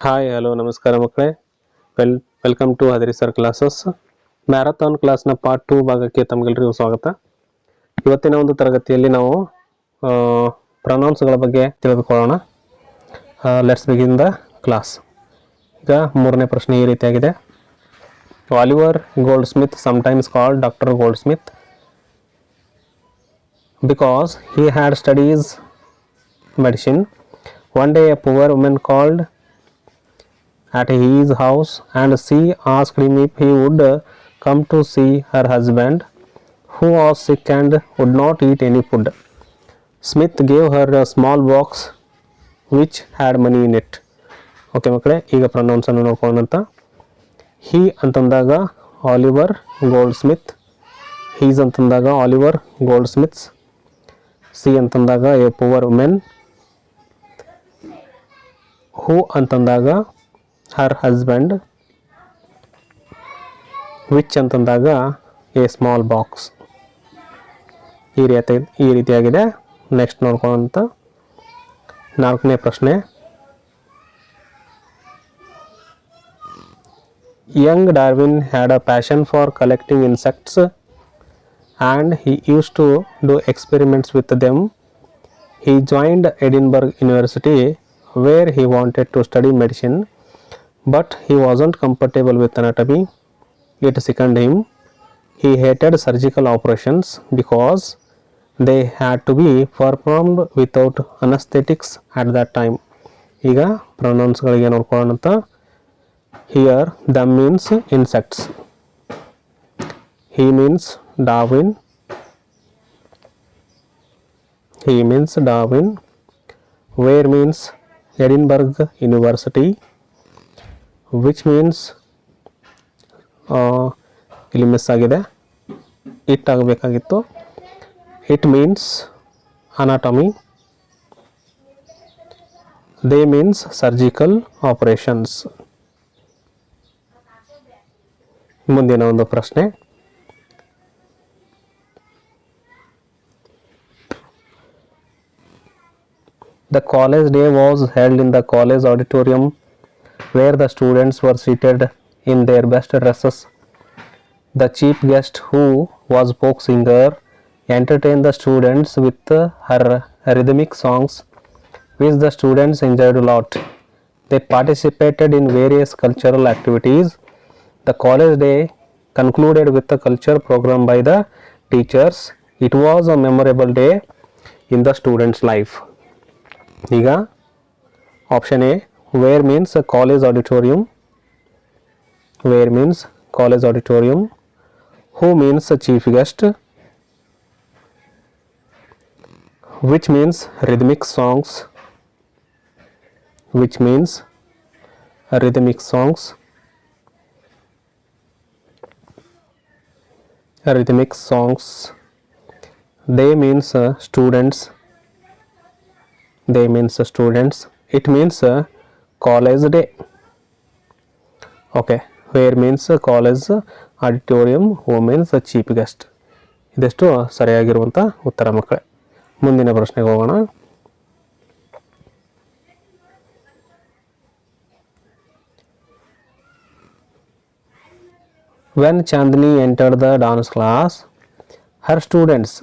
Hi hello ನಮಸ್ಕಾರ ಮಕ್ಕಳೇ. Welcome to Hadari sir classes. Marathon ಕ್ಲಾಸ್ನ ಪಾರ್ಟ್ 2 ಭಾಗಕ್ಕೆ ತಮಗೆಲ್ಲರಿಗೂ ಸ್ವಾಗತ. ಇವತ್ತಿನ ಒಂದು ತರಗತಿಯಲ್ಲಿ ನಾವು ಪ್ರೊನೌನ್ಸ್ಗಳ ಬಗ್ಗೆ ತಿಳಿದುಕೊಳ್ಳೋಣ. Let's begin the class. ಈಗ ಮೂರನೇ ಪ್ರಶ್ನೆ ಈ ರೀತಿಯಾಗಿದೆ. Oliver gold Smith, sometimes called doctor gold Smith, because he had studies medicine. One day a poor woman called at his house and she asked him if he would come to see her husband, who was sick and would not eat any food. Smith gave her a small box which had money in it. Okay ಮಕ್ಕಳೇ, ಈಗ pronounce ಅನ್ನು ನೋಡ್ಕೊಳ್ಳೋಣ. ಹಿ ಅಂತಂದಾಗ Oliver gold Smith, he's ಅಂತಂದಾಗ Oliver gold Smith's, C ಅಂತಂದಾಗ A poor women, ಹೂ ಅಂತಂದಾಗ her husband, which ಅಂತಂದಾಗ A small box. ಈ ರೀತಿಯಾಗಿದೆ. ನೆಕ್ಸ್ಟ್ ನೋಡ್ಕೊಳ್ಳೋಂಥ ನಾಲ್ಕನೇ ಪ್ರಶ್ನೆ. Young Darwin had a passion for collecting insects and he used to do experiments with them. He joined Edinburgh University where he wanted to study medicine, but he wasn't comfortable with anatomy. It sickened him. He hated surgical operations because they had to be performed without anesthetics at that time. ಈಗ ಪ್ರೊನೌನ್ಸ್ಗಳಿಗೆ ನೋಡ್ಕೊಳ್ಳೋಣ. Here the means insects, he means Darwin, where means Edinburgh University, which means ಇಲ್ಲಿ miss ಆಗಿದೆ, it ಆಗಬೇಕಾಗಿತ್ತು. It means anatomy, they means surgical operations. ಮುಂದಿನ ಒಂದು ಪ್ರಶ್ನೆ. The college day was held in the college auditorium where the students were seated in their best dresses. The chief guest, who was folk singer, entertained the students with her rhythmic songs, which the students enjoyed a lot. They participated in various cultural activities. The college day concluded with a culture program by the teachers. It was a memorable day in the students' life. ಈಗ option A, where means college auditorium, where means college auditorium. Who means chief guest, which means rhythmic songs, which means rhythmic songs, rhythmic songs. They means students, they means students. It means college day. Okay, where means college auditorium, who means chief guest. ಇದೆಷ್ಟು ಸರಿಯಾಗಿರುವಂಥ ಉತ್ತರ ಮಕ್ಕಳೇ. ಮುಂದಿನ ಪ್ರಶ್ನೆಗೆ ಹೋಗೋಣ. When Chandni entered the dance class, her students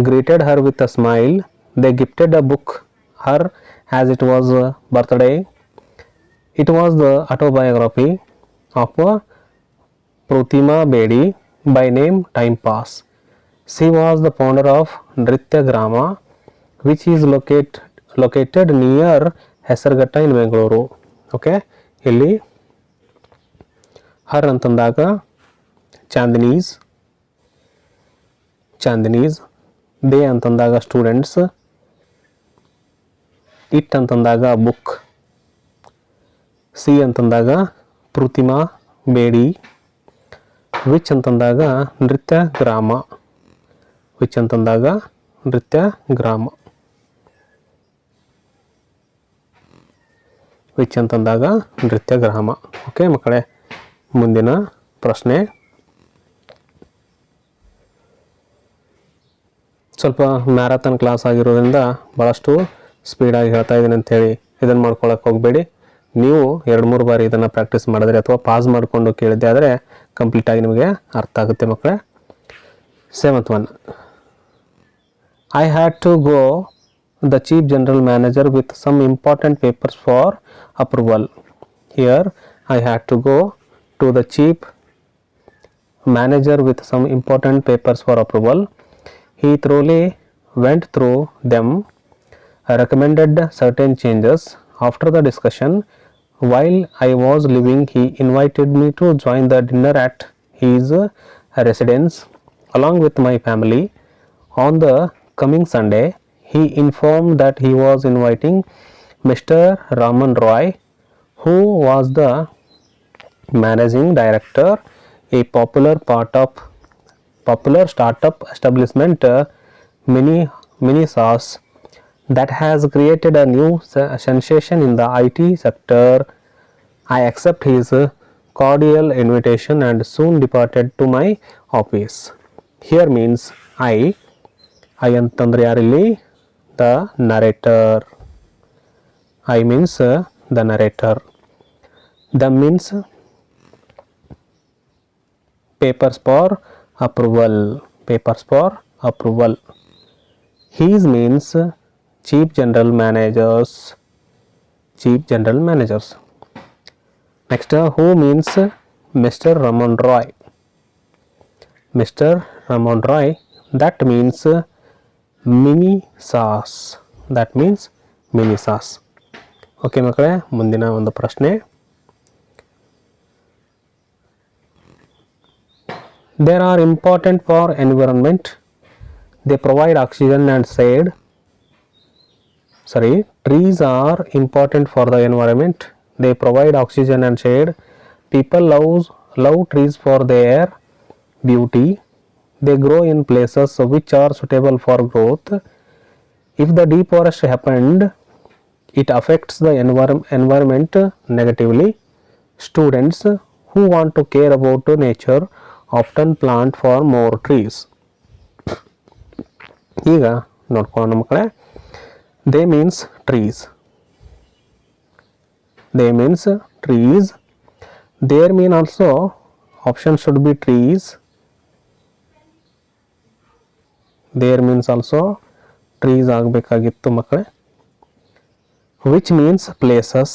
greeted her with a smile. They gifted a book her as it was birthday. It was the autobiography of Pratima Bedi, by name Time Pass. She was the founder of Nritya Grama, which is located near Hesarghatta in Bengaluru. Okay, ಇಲ್ಲಿ ಹರ್ ಅಂತಂದಾಗ ಚಾಂದಿನೀಸ್, they ಅಂತಂದಾಗ students, it ಅಂತಂದಾಗ book, C ಅಂತಂದಾಗ ಪ್ರತಿಮಾ ಬೇಡಿ, which ಅಂತಂದಾಗ ನೃತ್ಯ ಗ್ರಾಮ, which ಅಂತಂದಾಗ ನೃತ್ಯ ಗ್ರಾಮ, ವಿಚ್ ಅಂತಂದಾಗ ನೃತ್ಯ ಗ್ರಾಮ. ಓಕೆ ಮಕ್ಕಳೇ, ಮುಂದಿನ ಪ್ರಶ್ನೆ. ಸ್ವಲ್ಪ ಮ್ಯಾರಥಾನ್ ಕ್ಲಾಸ್ ಆಗಿರೋದ್ರಿಂದ ಭಾಳಷ್ಟು ಸ್ಪೀಡಾಗಿ ಹೇಳ್ತಾ ಇದ್ದೀನಿ ಅಂಥೇಳಿ ಇದನ್ನು ಮಾಡ್ಕೊಳಕ್ಕೆ ಹೋಗಬೇಡಿ. ನೀವು 2-3 ಬಾರಿ ಇದನ್ನು ಪ್ರಾಕ್ಟೀಸ್ ಮಾಡಿದ್ರೆ ಅಥವಾ ಪಾಸ್ ಮಾಡಿಕೊಂಡು ಕೇಳಿದ್ದೆ ಆದರೆ ಕಂಪ್ಲೀಟಾಗಿ ನಿಮಗೆ ಅರ್ಥ ಆಗುತ್ತೆ ಮಕ್ಕಳೇ. 7th one. I had to go the chief general manager with some important papers for approval. Here I had to go to the chief manager with some important papers for approval. He thoroughly went through them, recommended certain changes. After the discussion, while I was leaving, he invited me to join the dinner at his residence along with my family. On the coming Sunday, he informed that he was inviting Mr. Raman Roy, who was the managing director, a popular startup establishment, Mini Sauce, that has created a new sensation in the IT sector. I accept his cordial invitation and soon departed to my office. Here means I ಅಂತಂದ್ರೆ ಯಾರಿಲ್ಲಿ the narrator. I means the narrator. The means papers for approval. His means chief general managers. Next, who means Mr. Raman Roy. That means Mini Sauce. Okay ಮಕ್ಕಳೇ, ಮುಂದಿನ ಒಂದು ಪ್ರಶ್ನೆ. There are important for environment. They provide oxygen and shade. Trees are important for the environment. They provide oxygen and shade. People love trees for their beauty. They grow in places which are suitable for growth. If the deforestation happened, it affects the environment negatively. Students who want to care about nature often plant for more trees. ಈಗ ನೋಡ್ಕೊಳ್ಳೋಣ ಮಕ್ಕಳೇ. They means trees. There mean also option should be trees. There means also trees ಆಗಬೇಕಾಗಿತ್ತು ಮಕ್ಕಳೇ. Which means places.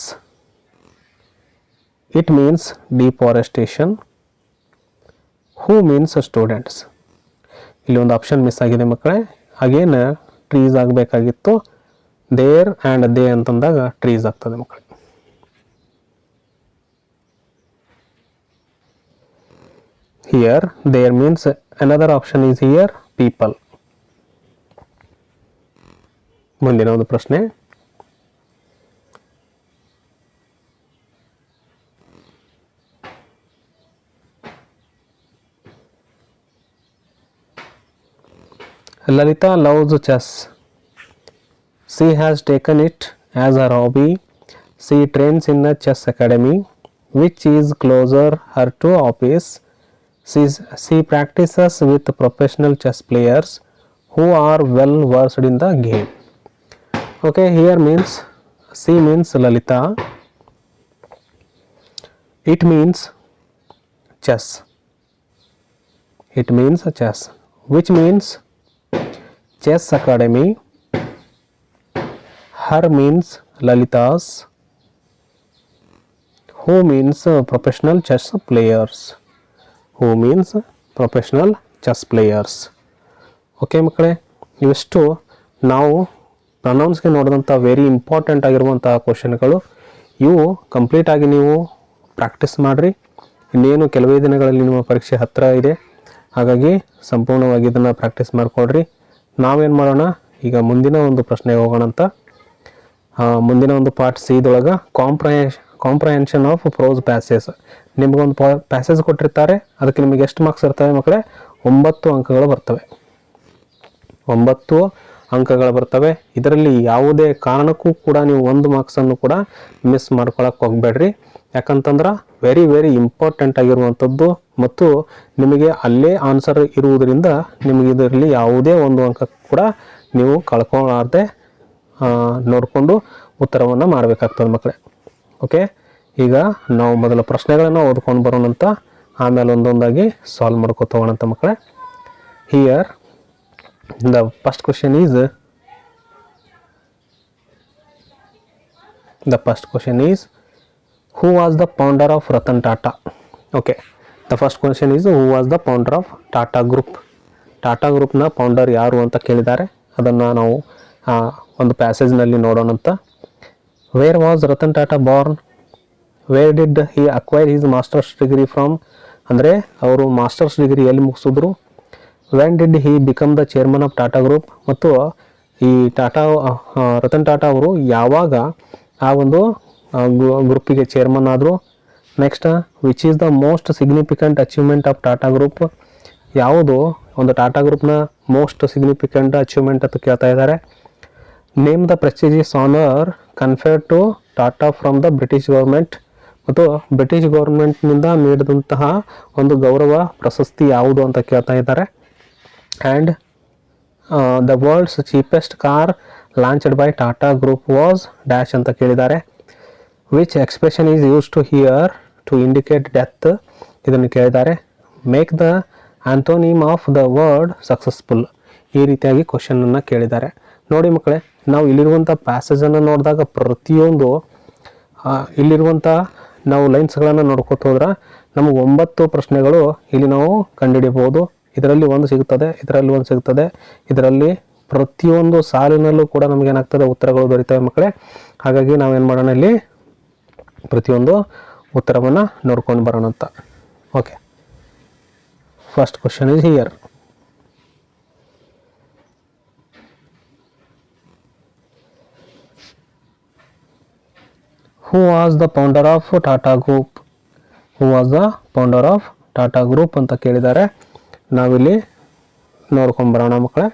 It means deforestation. Who means students. ಇಲ್ಲಿ ಒಂದು option miss ಆಗಿದೆ ಮಕ್ಕಳೇ. Again trees ಆಗಬೇಕಾಗಿತ್ತು. ದೇರ್ ಆ್ಯಂಡ್ ದೇ ಅಂತಂದಾಗ ಟ್ರೀಸ್ ಆಗ್ತದೆ ಮಕ್ಕಳೇ. Here there means another option is here people. ಮುಂದಿನ ಒಂದು ಪ್ರಶ್ನೆ. Lalita loves chess. She has taken it as her hobby. She trains in a chess academy which is closer her to office. She practices with professional chess players who are well versed in the game. Okay, here means she means Lalita. It means chess. Which means chess academy. Her means Lalita's. Who means professional chess players. Okay ಮಕ್ಕಳೇ, ಇವಿಷ್ಟು ನಾವು ಪ್ರೊನೌನ್ಸ್ಗೆ ನೋಡಿದಂಥ very important ಆಗಿರುವಂತಹ ಕ್ವಶನ್ಗಳು. ಇವು ಕಂಪ್ಲೀಟಾಗಿ ನೀವು practice ಮಾಡಿರಿ. ಇನ್ನೇನು ಕೆಲವೇ ದಿನಗಳಲ್ಲಿ ನಿಮ್ಮ ಪರೀಕ್ಷೆ ಹತ್ತಿರ ಇದೆ. ಹಾಗಾಗಿ ಸಂಪೂರ್ಣವಾಗಿ ಇದನ್ನು ಪ್ರಾಕ್ಟೀಸ್ ಮಾಡಿಕೊಡ್ರಿ. ನಾವೇನು ಮಾಡೋಣ, ಈಗ ಮುಂದಿನ ಒಂದು ಪ್ರಶ್ನೆಗೆ ಹೋಗೋಣ ಅಂತ. ಮುಂದಿನ ಒಂದು ಪಾರ್ಟ್ ಸಿ ಇದೊಳಗೆ ಕಾಂಪ್ರಹೆನ್ಷನ್ ಆಫ್ ಪ್ರೋಸ್ ಪ್ಯಾಸೇಜ್. ನಿಮಗೊಂದು ಪ್ಯಾಸೇಜ್ ಕೊಟ್ಟಿರ್ತಾರೆ, ಅದಕ್ಕೆ ನಿಮಗೆ ಎಷ್ಟು ಮಾರ್ಕ್ಸ್ ಇರ್ತವೆ ಮಕ್ಕಳೇ? 9 ಅಂಕಗಳು ಬರ್ತವೆ. 9 ಅಂಕಗಳು ಬರ್ತವೆ. ಇದರಲ್ಲಿ ಯಾವುದೇ ಕಾರಣಕ್ಕೂ ಕೂಡ ನೀವು 1 ಮಾರ್ಕ್ಸನ್ನು ಕೂಡ ಮಿಸ್ ಮಾಡ್ಕೊಳಕ್ಕೆ ಹೋಗಬೇಡ್ರಿ. ಯಾಕಂತಂದ್ರೆ ವೆರಿ ವೆರಿ ಇಂಪಾರ್ಟೆಂಟ್ ಆಗಿರುವಂಥದ್ದು ಮತ್ತು ನಿಮಗೆ ಅಲ್ಲೇ ಆನ್ಸರ್ ಇರುವುದರಿಂದ ನಿಮಗೆ ಇದರಲ್ಲಿ ಯಾವುದೇ 1 ಅಂಕ ಕೂಡ ನೀವು ಕಳ್ಕೊಳ್ಳಾರ್ದೆ ನೋಡಿಕೊಂಡು ಉತ್ತರವನ್ನು ಮಾಡಬೇಕಾಗ್ತದೆ ಮಕ್ಕಳೇ. ಓಕೆ, ಈಗ ನಾವು ಮೊದಲ ಪ್ರಶ್ನೆಗಳನ್ನು ಓದ್ಕೊಂಡು ಬರೋಣಂತ, ಆಮೇಲೆ ಒಂದೊಂದಾಗಿ ಸಾಲ್ವ್ ಮಾಡ್ಕೊತ ಹೋಗೋಣಂತ ಮಕ್ಕಳೇ. Here the first question is who was the founder of Ratan Tata? Okay, the first question is who was the founder of Tata Group? Tata ಗ್ರೂಪ್ನ ಫೌಂಡರ್ ಯಾರು ಅಂತ ಕೇಳಿದ್ದಾರೆ. ಅದನ್ನು ನಾವು ಒಂದು ಪ್ಯಾಸೇಜ್ನಲ್ಲಿ ನೋಡೋಣಂತ. Where was Ratan Tata born? Where did he acquire his masters degree from? ಅಂದರೆ ಅವರು ಮಾಸ್ಟರ್ಸ್ ಡಿಗ್ರಿ ಎಲ್ಲಿ ಮುಗಿಸಿದ್ರು? When did he become the chairman of Tata group? ಮತ್ತು ಈ ರತನ್ ಟಾಟಾ ಅವರು ಯಾವಾಗ ಆ ಒಂದು ಗ್ರೂಪಿಗೆ ಚೇರ್ಮನ್ ಆದರು? Next, which is the most significant achievement of Tata group? ಯಾವುದು ಒಂದು ಟಾಟಾ ಗ್ರೂಪ್ನ ಮೋಸ್ಟ್ ಸಿಗ್ನಿಫಿಕೆಂಟ್ ಅಚೀವ್ಮೆಂಟ್ ಅಂತ ಕೇಳ್ತಾ ಇದ್ದಾರೆ. Name the prestigious honour conferred to Tata from the British government? ಮತ್ತು ಬ್ರಿಟಿಷ್ ಗೌರ್ಮೆಂಟ್ನಿಂದ ನೀಡಿದಂತಹ ಒಂದು ಗೌರವ ಪ್ರಶಸ್ತಿ ಯಾವುದು ಅಂತ ಕೇಳ್ತಾ ಇದ್ದಾರೆ. And the world's cheapest car launched by Tata group was dash ಅಂತ ಕೇಳಿದ್ದಾರೆ. Which expression is use to here to indicate death? ಇದನ್ನು ಕೇಳಿದ್ದಾರೆ. Make the antonym of the word successful. ಈ ರೀತಿಯಾಗಿ ಕ್ವಶನನ್ನು ಕೇಳಿದ್ದಾರೆ. ನೋಡಿ ಮಕ್ಕಳೇ, ನಾವು ಇಲ್ಲಿರುವಂಥ ಪ್ಯಾಸೇಜನ್ನು ನೋಡಿದಾಗ ಪ್ರತಿಯೊಂದು ಇಲ್ಲಿರುವಂಥ ನಾವು ಲೈನ್ಸ್ಗಳನ್ನು ನೋಡ್ಕೊತ ಹೋದ್ರೆ ನಮಗೆ 9 ಪ್ರಶ್ನೆಗಳು ಇಲ್ಲಿ ನಾವು ಕಂಡುಹಿಡಿಯಬಹುದು. ಇದರಲ್ಲಿ ಒಂದು ಸಿಗುತ್ತದೆ, ಇದರಲ್ಲಿ ಒಂದು ಸಿಗುತ್ತದೆ, ಇದರಲ್ಲಿ ಪ್ರತಿಯೊಂದು ಸಾಲಿನಲ್ಲೂ ಕೂಡ ನಮಗೇನಾಗ್ತದೆ ಉತ್ತರಗಳು ದೊರೀತವೆ ಮಕ್ಕಳೇ. ಹಾಗಾಗಿ ನಾವೇನು ಮಾಡೋಣ, ಇಲ್ಲಿ ಪ್ರತಿಯೊಂದು ಉತ್ತರವನ್ನು ನೋಡ್ಕೊಂಡು ಬರೋಣ ಅಂತ. Okay, first question is here. Who was the founder of Tata Group? Who was the founder of Tata Group ಅಂತ ಕೇಳಿದ್ದಾರೆ. ನಾವಿಲ್ಲಿ ನೋಡ್ಕೊಂಬರೋಣ ಮಕ್ಕಳೇ.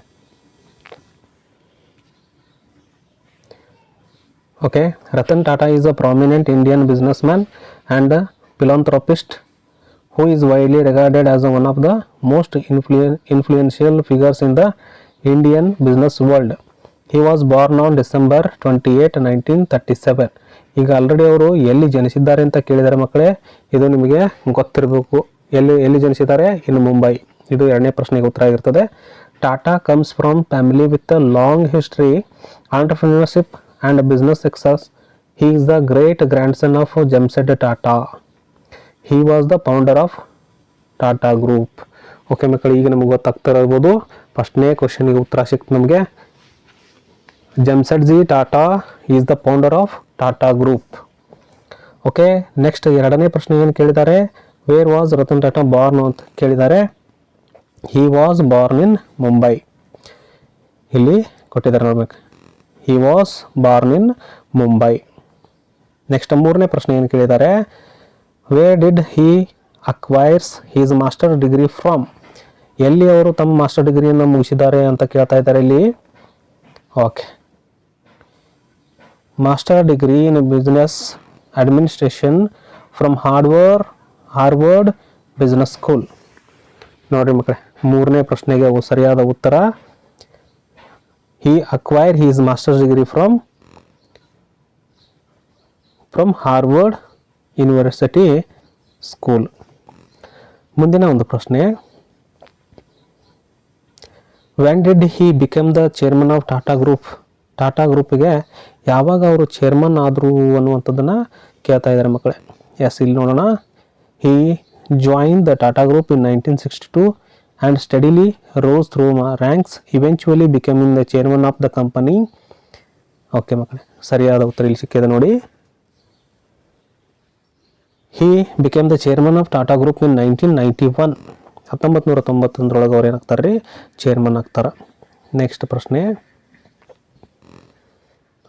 Okay, Ratan Tata is a prominent Indian businessman and a philanthropist who is widely regarded as one of the most influential figures in the Indian business world. He was born on December 28, 1937. ಈಗ already ಅವರು ಎಲ್ಲಿ ಜನಿಸಿದ್ದಾರೆ ಅಂತ ಕೇಳಿದ್ದಾರೆ ಮಕ್ಕಳೇ. ಇದು ನಿಮಗೆ ಗೊತ್ತಿರಬೇಕು. ಎಲ್ಲಿ ಜನಿಸಿದ್ದಾರೆ? ಇನ್ನು ಮುಂಬೈ. ಇದು 2ನೇ ಪ್ರಶ್ನೆಗೆ ಉತ್ತರ ಆಗಿರ್ತದೆ. Tata comes from family with a long history, entrepreneurship and business success. He is the great grand son of Jamshed Tata. He was the founder of Tata group. Okay ಮಕ್ಕಳು, ಈಗ ನಮಗೆ ಗೊತ್ತಾಗ್ತಿರ್ಬೋದು. ಫಸ್ಟ್ನೇ ಕ್ವಶನಿಗೆ ಉತ್ತರ ಸಿಕ್ತು ನಮಗೆ. Jamshedji Tata is the founder of Tata group. Okay, next 2ನೇ ಪ್ರಶ್ನೆ ಏನು ಕೇಳಿದ್ದಾರೆ? Where was Ratan Tata born ಅಂತ ಕೇಳಿದ್ದಾರೆ. He was born in Mumbai. ಇಲ್ಲಿ ಕೊಟ್ಟಿದ್ದಾರೆ ನೋಡ್ಬೇಕು. He was born in Mumbai. Next 3ನೇ ಪ್ರಶ್ನೆ ಏನು ಕೇಳಿದ್ದಾರೆ? Where did he acquires his master degree from? ಎಲ್ಲಿ ಅವರು ತಮ್ಮ ಮಾಸ್ಟರ್ ಡಿಗ್ರಿಯನ್ನು ಮುಗಿಸಿದ್ದಾರೆ ಅಂತ ಕೇಳ್ತಾ ಇದ್ದಾರೆ ಇಲ್ಲಿ. Okay, master degree in business administration from Harvard business school. ನೋಡಿರಿ ಮಕ್ಕಳೇ, 3ನೇ ಪ್ರಶ್ನೆಗೆ ಸರಿಯಾದ ಉತ್ತರ he acquire his master degree from Harvard university school. ಮುಂದಿನ ಒಂದು ಪ್ರಶ್ನೆ, when did he become the chairman of Tata group? Tata ಗ್ರೂಪಿಗೆ ಯಾವಾಗ ಅವರು ಚೇರ್ಮನ್ ಆದರು ಅನ್ನುವಂಥದ್ದನ್ನು ಕೇಳ್ತಾ ಇದ್ದಾರೆ ಮಕ್ಕಳೇ. ಎಸ್, ಇಲ್ಲಿ ನೋಡೋಣ. He join the Tata group in 1962 and steadily rose through ranks, eventually becoming the chairman of the company. Okay ಮಕ್ಕಳೇ, ಸರಿಯಾದ ಉತ್ತರ ಇಲ್ಲಿ ಸಿಕ್ಕಿದೆ ನೋಡಿ. He became the chairman of Tata group in 1991. 1991 ಅವ್ರು ಏನಾಗ್ತಾರೆ ರೀ, ಚೇರ್ಮನ್ ಆಗ್ತಾರೆ. ನೆಕ್ಸ್ಟ್ ಪ್ರಶ್ನೆ,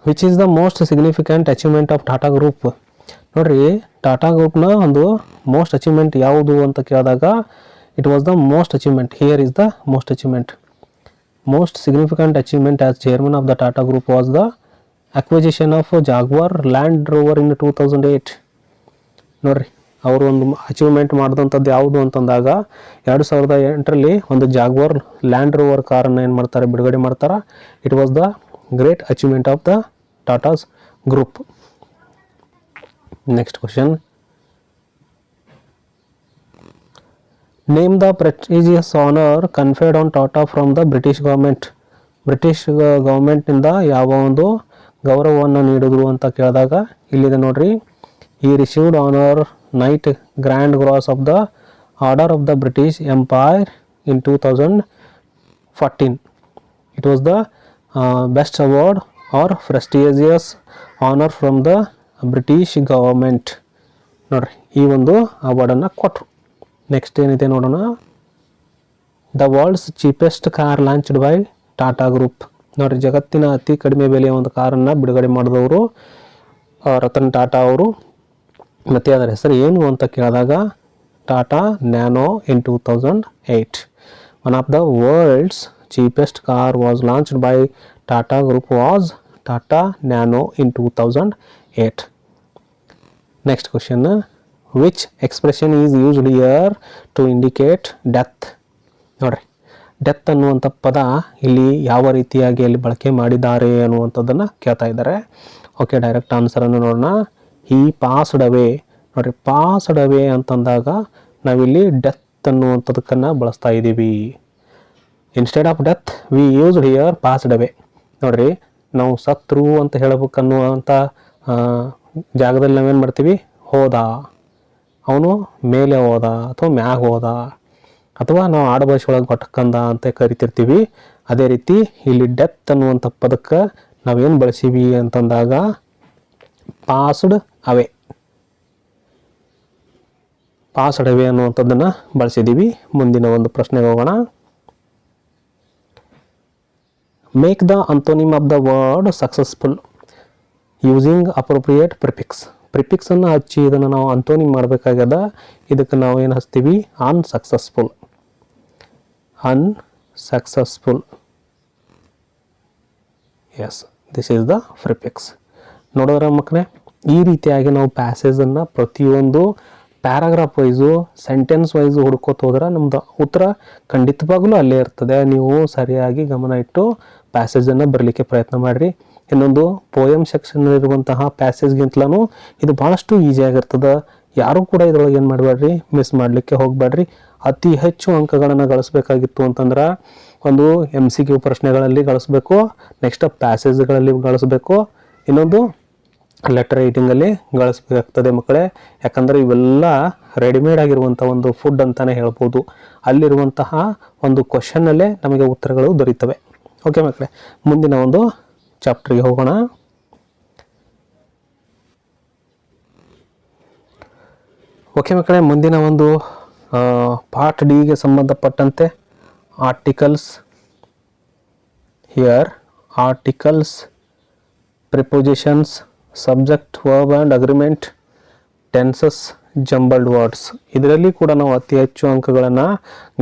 which is the most significant achievement of Tata group? ನೋಡ್ರಿ, ಟಾಟಾ ಗ್ರೂಪ್ನ ಒಂದು ಮೋಸ್ಟ್ ಅಚೀವ್ಮೆಂಟ್ ಯಾವುದು ಅಂತ ಕೇಳಿದಾಗ it was the most achievement. Here is the most achievement. Most significant achievement as chairman of the Tata group was the acquisition of Jaguar Land Rover in 2008. ನೋಡ್ರಿ, ಅವರು ಒಂದು achievement ಮಾಡಿದಂಥದ್ದು ಯಾವುದು ಅಂತಂದಾಗ 2008ರಲ್ಲಿ ಒಂದು ಜಾಗ್ವಾರ್ ಲ್ಯಾಂಡ್ ರೋವರ್ ಕಾರನ್ನು ಏನು ಮಾಡ್ತಾರೆ, ಬಿಡುಗಡೆ ಮಾಡ್ತಾರೆ. It was the great achievement of the Tatas group. Next question. Name the prestigious honor conferred on Tata from the British government. British ಗೌರ್ಮೆಂಟ್ನಿಂದ ಯಾವ ಒಂದು ಗೌರವವನ್ನು ನೀಡಿದ್ರು ಅಂತ ಕೇಳಿದಾಗ ಇಲ್ಲಿದೆ ನೋಡ್ರಿ. He received honour knight grand cross of the order of the British empire in 2014. It was the best award or prestigious honor from the British government. ನೋಡ್ರಿ ಈ ಒಂದು ಅವಾರ್ಡನ್ನು ಕೊಟ್ಟರು. ನೆಕ್ಸ್ಟ್ ಏನಿದೆ ನೋಡೋಣ. The world's cheapest car launched by Tata group. ನೋಡ್ರಿ ಜಗತ್ತಿನ ಅತಿ ಕಡಿಮೆ ಬೆಲೆಯ ಒಂದು ಕಾರನ್ನು ಬಿಡುಗಡೆ ಮಾಡಿದವರು ರತನ್ ಟಾಟಾ ಅವರು. ಮತ್ತು ಅದರ ಹೆಸರು ಏನು ಅಂತ ಕೇಳಿದಾಗ Tata Nano in 2008. One of the world's cheapest car was launched by Tata Group was Tata Nano in 2008. Next question. Which expression is used here to indicate death? ನೋಡ್ರಿ ಡೆತ್ ಅನ್ನುವಂಥ ಪದ ಇಲ್ಲಿ ಯಾವ ರೀತಿಯಾಗಿ ಅಲ್ಲಿ ಬಳಕೆ ಮಾಡಿದ್ದಾರೆ ಅನ್ನುವಂಥದ್ದನ್ನು ಕೇಳ್ತಾ ಇದ್ದಾರೆ. ಓಕೆ, ಡೈರೆಕ್ಟ್ ಆನ್ಸರನ್ನು ನೋಡೋಣ. ಹಿ ಪಾಸ್ಡ್ ಅವೇ. ನೋಡ್ರಿ ಪಾಸ್ಡ್ ಅವೇ ಅಂತಂದಾಗ ನಾವಿಲ್ಲಿ ಡೆತ್ ಅನ್ನುವಂಥದಕ್ಕನ್ನು ಬಳಸ್ತಾ ಇದ್ದೀವಿ. Instead of death V used here passed ಅವೇ. ನೋಡ್ರಿ ನಾವು ಸತ್ರು ಅಂತ ಹೇಳಬೇಕನ್ನುವಂಥ ಜಾಗದಲ್ಲಿ ನಾವೇನು ಮಾಡ್ತೀವಿ, ಹೋದ, ಅವನು ಮೇಲೆ ಹೋದ ಅಥವಾ ಮ್ಯಾಗ ಹೋದ, ಅಥವಾ ನಾವು ಆಡುಭಾಷೆ ಒಳಗೆ ಹೊಟ್ಟಕ್ಕಂದ ಅಂತ ಕರಿತಿರ್ತೀವಿ. ಅದೇ ರೀತಿ ಇಲ್ಲಿ ಡೆತ್ ಅನ್ನುವಂಥ ಪದಕ್ಕೆ ನಾವೇನು ಬಳಸೀವಿ ಅಂತಂದಾಗ ಪಾಸ್ಡ್ ಅವೇ, ಪಾಸ್ಡ್ ಅವೇ ಅನ್ನುವಂಥದ್ದನ್ನು ಬಳಸಿದ್ದೀವಿ. ಮುಂದಿನ ಒಂದು ಪ್ರಶ್ನೆಗೆ ಹೋಗೋಣ. Make the antonym of the word successful using appropriate prefix. ಪ್ರಿಫಿಕ್ಸನ್ನು ಹಚ್ಚಿ ಇದನ್ನು ನಾವು ಅಂತೋನಿಮ್ ಮಾಡಬೇಕಾಗ್ಯದ. ಇದಕ್ಕೆ ನಾವು ಏನು ಹಚ್ತೀವಿ, unsuccessful. Unsuccessful. Yes, this is the prefix. ನೋಡೋದ್ರ ಮಕ್ಕಳೇ, ಈ ರೀತಿಯಾಗಿ ನಾವು ಪ್ಯಾಸೇಜನ್ನು ಪ್ರತಿಯೊಂದು ಪ್ಯಾರಾಗ್ರಾಫ್ ವೈಸು ಸೆಂಟೆನ್ಸ್ ವೈಸು ಹುಡ್ಕೋತ ಹೋದ್ರೆ ನಮ್ಮದು ಉತ್ತರ ಖಂಡಿತವಾಗ್ಲೂ ಅಲ್ಲೇ ಇರ್ತದೆ. ನೀವು ಸರಿಯಾಗಿ ಗಮನ ಇಟ್ಟು ಪ್ಯಾಸೇಜನ್ನು ಬರಲಿಕ್ಕೆ ಪ್ರಯತ್ನ ಮಾಡಿರಿ. ಇನ್ನೊಂದು ಪೋಯಮ್ ಸೆಕ್ಷನ್ನಲ್ಲಿರುವಂತಹ ಪ್ಯಾಸೇಜ್ಗಿಂತಲೂ ಇದು ಭಾಳಷ್ಟು ಈಸಿಯಾಗಿರ್ತದೆ. ಯಾರೂ ಕೂಡ ಇದರೊಳಗೆ ಏನು ಮಾಡಬೇಡ್ರಿ, ಮಿಸ್ ಮಾಡಲಿಕ್ಕೆ ಹೋಗಬೇಡ್ರಿ. ಅತಿ ಹೆಚ್ಚು ಅಂಕಗಳನ್ನು ಗಳಿಸ್ಬೇಕಾಗಿತ್ತು ಅಂತಂದ್ರೆ ಒಂದು MCQ ಪ್ರಶ್ನೆಗಳಲ್ಲಿ ಗಳಿಸ್ಬೇಕು, ನೆಕ್ಸ್ಟ್ ಪ್ಯಾಸೇಜ್ಗಳಲ್ಲಿ ಗಳಿಸ್ಬೇಕು, ಇನ್ನೊಂದು ಲೆಟರ್ ರೈಟಿಂಗಲ್ಲಿ ಗಳಿಸ್ಬೇಕಾಗ್ತದೆ ಮಕ್ಕಳೇ. ಯಾಕಂದರೆ ಇವೆಲ್ಲ ರೆಡಿಮೇಡ್ ಆಗಿರುವಂಥ ಒಂದು ಫುಡ್ ಅಂತಲೇ ಹೇಳ್ಬೋದು. ಅಲ್ಲಿರುವಂತಹ ಒಂದು ಕ್ವಶನ್ನಲ್ಲೇ ನಮಗೆ ಉತ್ತರಗಳು ದೊರೀತವೆ. ಓಕೆ ಮಕ್ಕಳೇ, ಮುಂದಿನ ಒಂದು ಚಾಪ್ಟರ್ಗೆ ಹೋಗೋಣ. ಓಕೆ ಮಕ್ಕಳೇ, ಮುಂದಿನ ಒಂದು ಪಾರ್ಟ್ ಡಿಗೆ ಸಂಬಂಧಪಟ್ಟಂತೆ articles. Here articles, prepositions, subject, verb and agreement, tenses, jumbled words. ಇದರಲ್ಲಿ ಕೂಡ ನಾವು ಅತಿ ಹೆಚ್ಚು ಅಂಕಗಳನ್ನು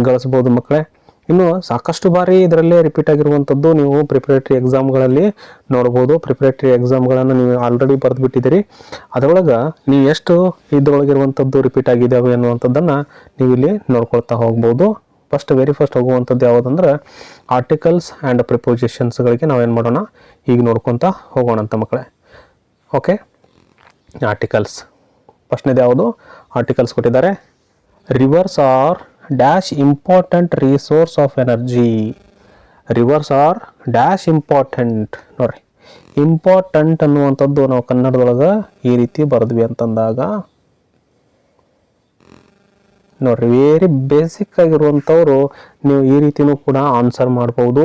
ಗಳಿಸ್ಬೋದು ಮಕ್ಕಳೇ. ಇನ್ನು ಸಾಕಷ್ಟು ಬಾರಿ ಇದರಲ್ಲೇ ರಿಪೀಟ್ ಆಗಿರುವಂಥದ್ದು ನೀವು ಪ್ರಿಪರೇಟರಿ ಎಕ್ಸಾಮ್ಗಳಲ್ಲಿ ನೋಡ್ಬೋದು. ಪ್ರಿಪರೇಟರಿ ಎಕ್ಸಾಮ್ಗಳನ್ನು ನೀವು ಆಲ್ರೆಡಿ ಬರೆದುಬಿಟ್ಟಿದ್ದೀರಿ. ಅದರೊಳಗೆ ನೀವು ಎಷ್ಟು ಇದರೊಳಗಿರುವಂಥದ್ದು ರಿಪೀಟ್ ಆಗಿದ್ದಾವೆ ಅನ್ನುವಂಥದ್ದನ್ನು ನೀವು ಇಲ್ಲಿ ನೋಡ್ಕೊಳ್ತಾ ಹೋಗ್ಬೋದು. ವೆರಿ ಫಸ್ಟ್ ಹೋಗುವಂಥದ್ದು ಯಾವುದಂದ್ರೆ ಆರ್ಟಿಕಲ್ಸ್ ಆ್ಯಂಡ್ ಪ್ರಿಪೋಸಿಷನ್ಸ್ಗಳಿಗೆ ನಾವೇನು ಮಾಡೋಣ, ಈಗ ನೋಡ್ಕೊತಾ ಹೋಗೋಣ ಅಂತ ಮಕ್ಕಳೇ. ಓಕೆ, ಆರ್ಟಿಕಲ್ಸ್ ಫಸ್ಟ್ನೇದು ಯಾವುದು, ಆರ್ಟಿಕಲ್ಸ್ ಕೊಟ್ಟಿದ್ದಾರೆ. Reverse are dash important resource of energy. Reverse are dash important. ನೋಡ್ರಿ, ಇಂಪಾರ್ಟೆಂಟ್ ಅನ್ನುವಂಥದ್ದು ನಾವು ಕನ್ನಡದೊಳಗೆ ಈ ರೀತಿ ಬರೆದ್ವಿ ಅಂತಂದಾಗ ನೋಡ್ರಿ, ವೆರಿ ಬೇಸಿಕ್ ಆಗಿರುವಂಥವ್ರು ನೀವು ಈ ರೀತಿನೂ ಕೂಡ ಆನ್ಸರ್ ಮಾಡ್ಬೋದು.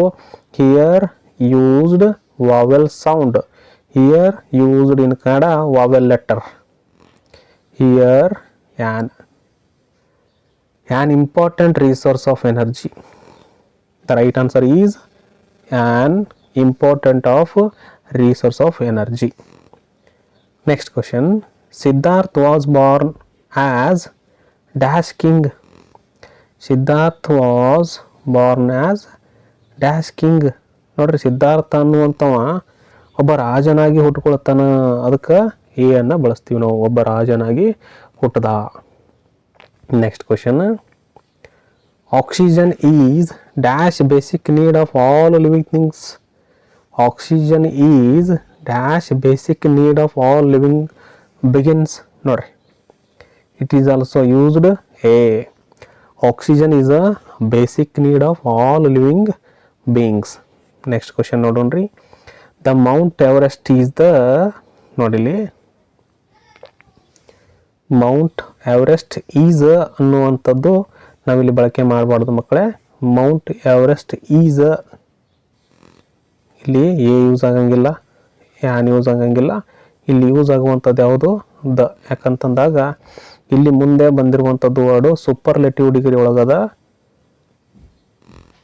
Here used vowel sound. Here used in Kannada vowel letter. Here an important resource of energy. The right answer is an important of resource of energy. Next question. Siddharth was born as dash king. Siddharth was born as dash king. ನೋಡ್ರಿ, ಸಿದ್ಧಾರ್ಥ ಅನ್ನುವಂಥವ ಒಬ್ಬ ರಾಜನಾಗಿ ಹುಟ್ಟುಕೊಳ್ತಾನ. ಅದಕ್ಕೆ A ಅನ್ನು ಬಳಸ್ತೀವಿ ನಾವು, ಒಬ್ಬ ರಾಜನಾಗಿ ಹುಟ್ಟದ. Next question. Oxygen is dash basic need of all living things. Oxygen is dash basic need of all living beings. ನೋಡ್ರಿ, it is also used a. Oxygen is a basic need of all living beings. Next question ನೋಡೋಣ್ರಿ. The Mount Everest is the, ನೋಡಿಲಿ, Mount Everest is ಅನ್ನುವಂಥದ್ದು ನಾವಿಲ್ಲಿ ಬಳಕೆ ಮಾಡಬಾರ್ದು ಮಕ್ಕಳೇ. Mount Everest is, ಇಲ್ಲಿ a use ಆಗಂಗಿಲ್ಲ, ಯಾನ್ ಯೂಸ್ ಆಗಂಗಿಲ್ಲ. ಇಲ್ಲಿ ಯೂಸ್ ಆಗುವಂಥದ್ದು ಯಾವುದು? ದ. ಯಾಕಂತಂದಾಗ ಇಲ್ಲಿ ಮುಂದೆ ಬಂದಿರುವಂಥದ್ದು ವರ್ಡು ಸೂಪರ್ಲೇಟಿವ್ ಡಿಗ್ರಿ ಒಳಗದ,